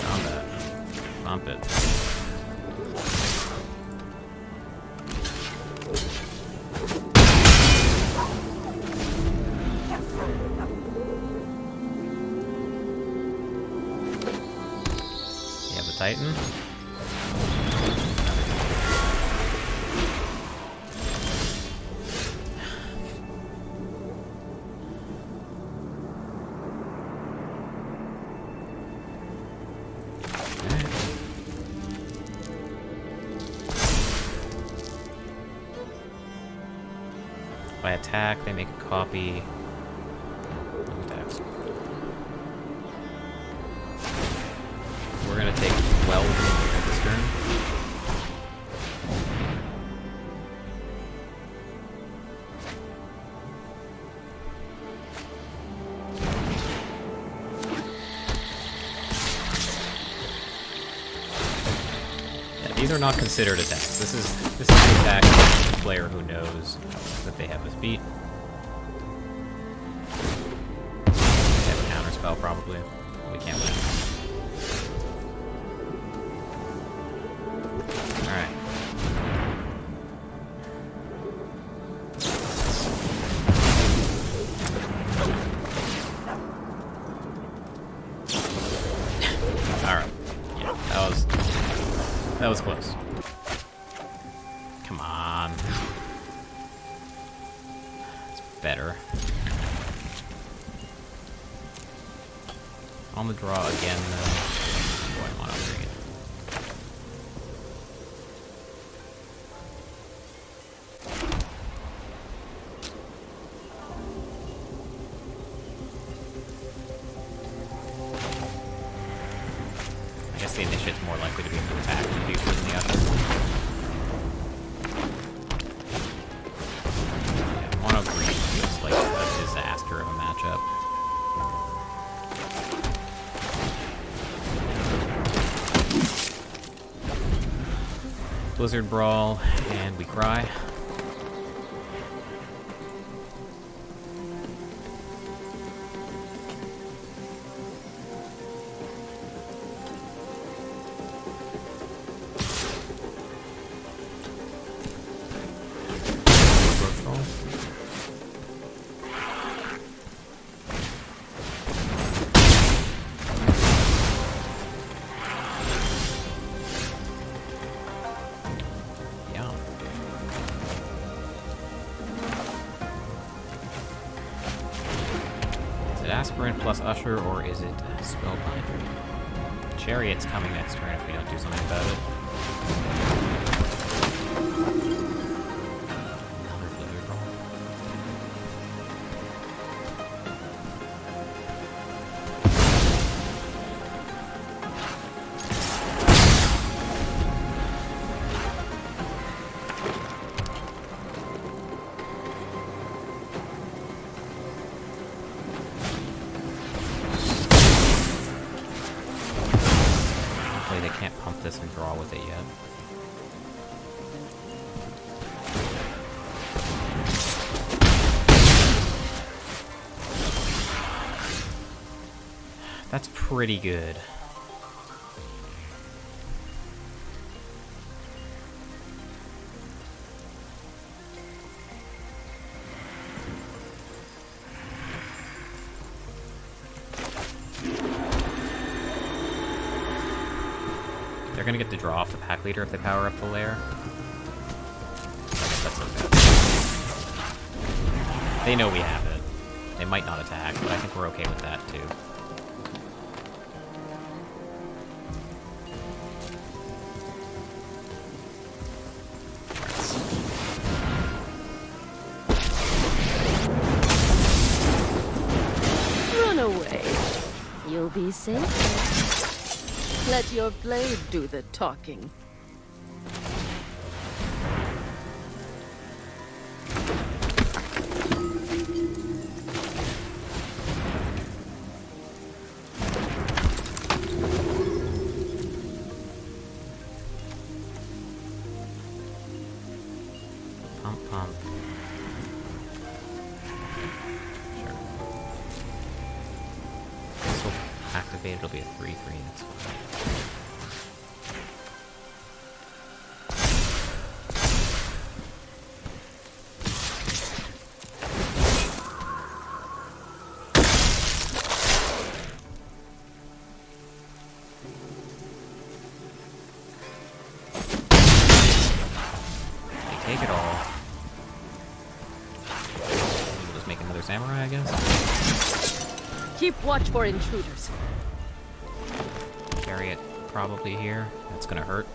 Combat. Bump it. Titan. If I attack, they make a copy. Attacks. We're gonna take 12 this turn. Yeah, these are not considered attacks. This is the attack of the player who knows that they have this beat. They have a counter spell probably. We can't win. Alright. Alright. Yeah, that was close. Come on. It's better. On the draw again, though. Mono-Green. I guess the initiate's more likely to be able to attack in the future than the other. Yeah, Mono-Green feels like a disaster of a matchup. Blizzard Brawl, and we cry. Aspirant plus Usher, or is it Spellbinder? Chariot's coming next turn if we don't do something about it. Another Blizzard Brawl. They can't pump this and draw with it yet. That's pretty good. They're gonna get the draw off the pack leader if they power up the lair. I guess that's okay. They know we have it. They might not attack, but I think we're okay with that too. Run away. You'll be safe. Let your blade do the talking. Pump, pump. Sure. This will activate, it'll be a 3/3, that's fine. Take it all. We'll just make another samurai, I guess. Keep watch for intruders. Chariot probably here. That's gonna hurt.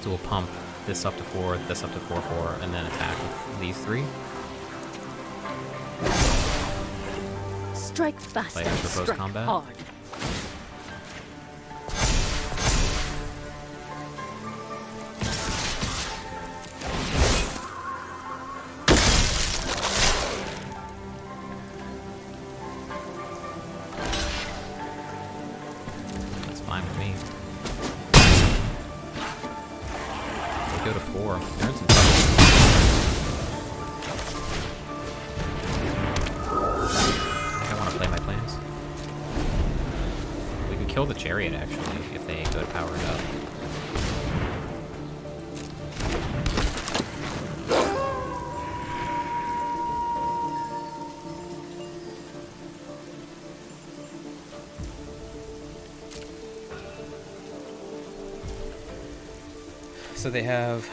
So we'll pump this up to 4, this up to 4/4, and then attack with these 3. Strike fast Play and after strike post-combat. hard. That's fine with me. Go to 4. They're in some trouble. I think I want to play my plans. We can kill the chariot, actually, if they go to power it up. so they have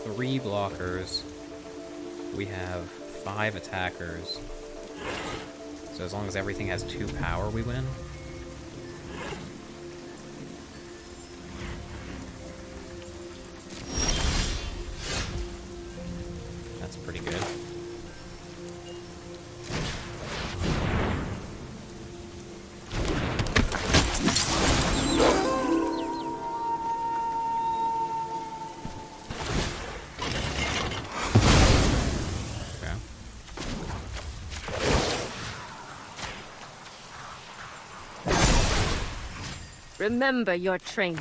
3 blockers. We have 5 attackers. So as long as everything has 2 power, we win. That's pretty good. Remember your training.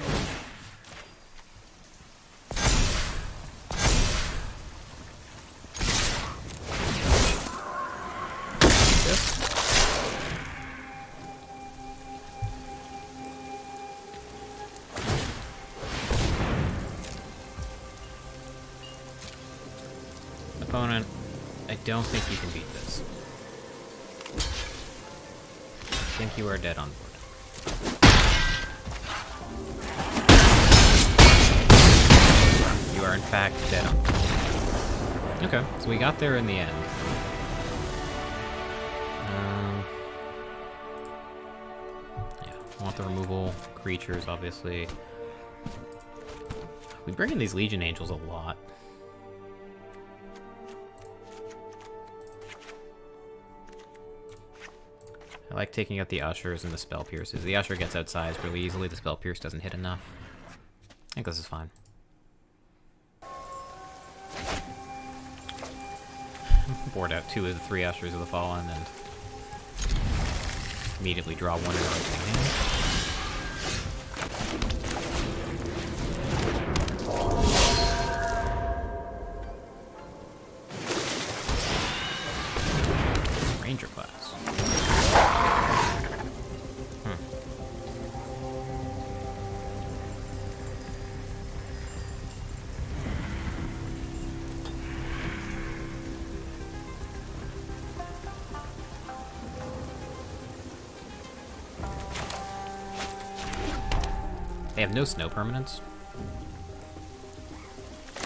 Opponent, I don't think you can beat this. I think you are dead on board. You are in fact dead on board. Okay, so we got there in the end. Yeah, I want the removal creatures, obviously. We bring in these Legion Angels a lot. I like taking out the Ushers and the Spell Pierces. The Usher gets outsized really easily, the Spell Pierce doesn't hit enough. I think this is fine. Board out 2 of the 3 Ushers of the Fallen and immediately draw 1 in our hand. Ranger class. They have no snow permanents.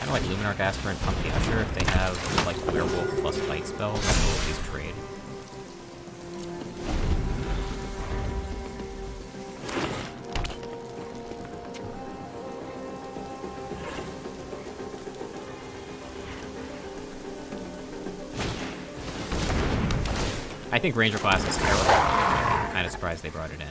I don't like Luminarch Aspirant pump the Usher if they have like Werewolf plus Fight spells. I will at least trade. I think Ranger class is terrible. I'm kind of surprised they brought it in.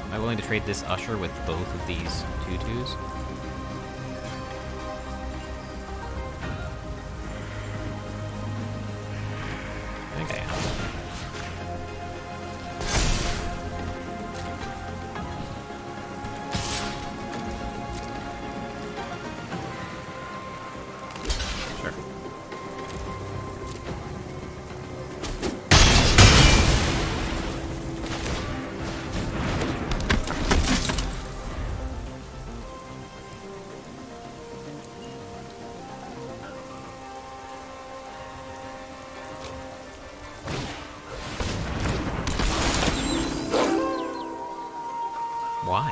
Am I willing to trade this Usher with both of these 2/2s? I think I am. Sure. Why?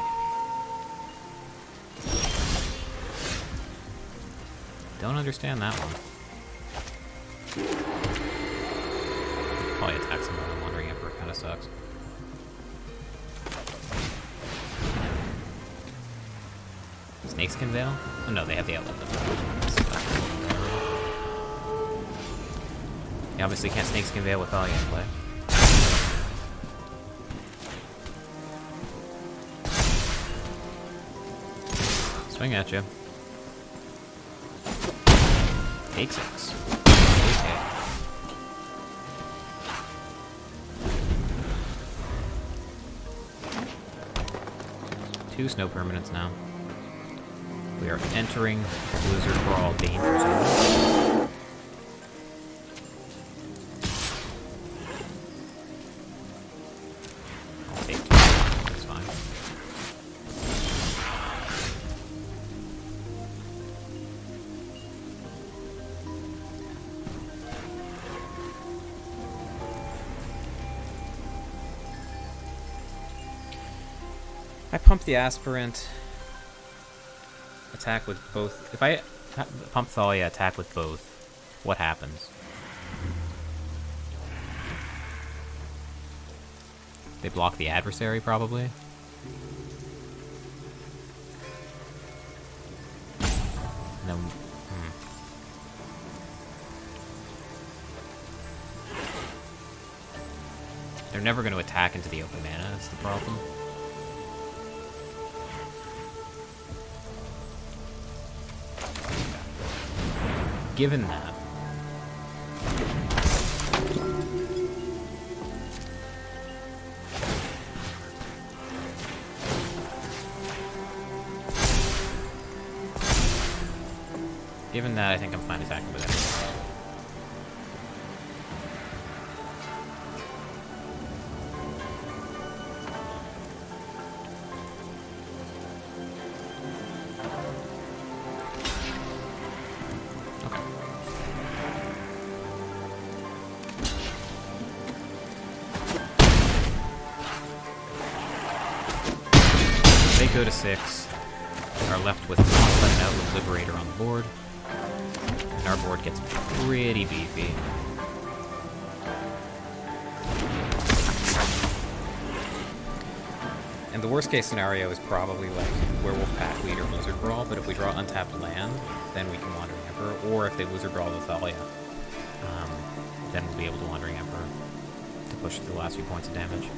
Don't understand that one. Probably attack someone on Wandering Emperor, kinda sucks. Snakeskin Veil? Oh no, they have the Outlet. You obviously can't Snakeskin Veil with Thalia in play. Swing at you. Take 6. Okay. Two snow permanents now. We are entering Blizzard Brawl danger zone. I'll take 2. That's fine. I pump the aspirant. Attack with both. If I pump Thalia, attack with both, what happens? They block the adversary, probably. No. They're never going to attack into the open mana, that's the problem. Given that, I think I'm fine attacking with it. They go to 6. Are left with Capenna out with Liberator on the board. And our board gets pretty beefy. And the worst case scenario is probably like Werewolf Pack Lead or Wizard Brawl, but if we draw untapped land, then we can Wandering Emperor, or if they Wizard Brawl the Thalia, then we'll be able to Wandering Emperor to push the last few points of damage.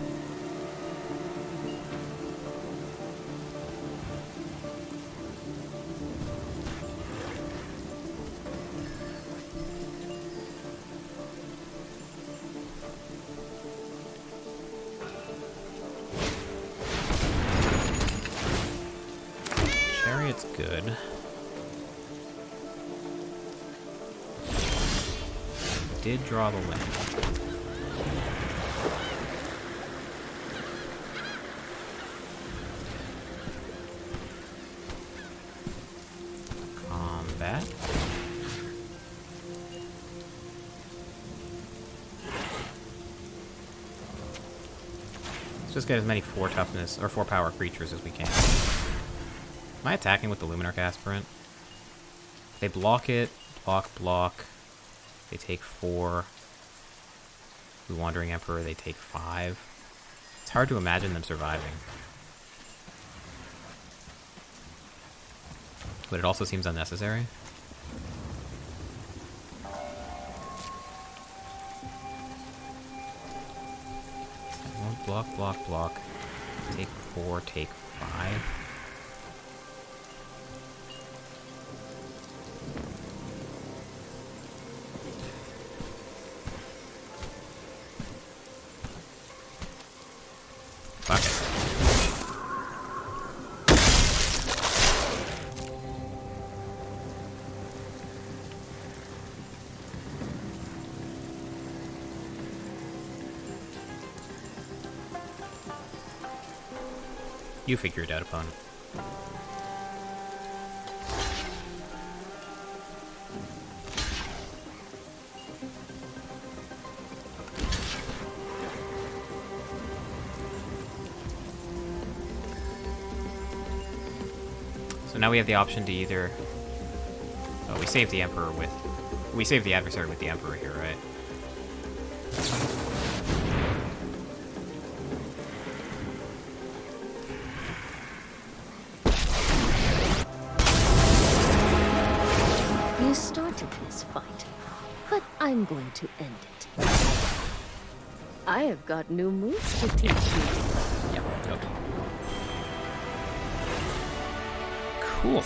It's good. Did draw the land. Combat. Let's just get as many 4 toughness or 4 power creatures as we can. Am I attacking with the Luminarch Aspirant? If they block it, block, they take 4. The Wandering Emperor, they take 5. It's hard to imagine them surviving. But it also seems unnecessary. Block. Take 4, take 5. Fuck it. You figure it out, opponent. So now we have the option to either... Oh, we save the Emperor with... We save the adversary with the Emperor here, right? You started this fight, but I'm going to end it. I have got new moves to teach you. Yeah, okay. Cool.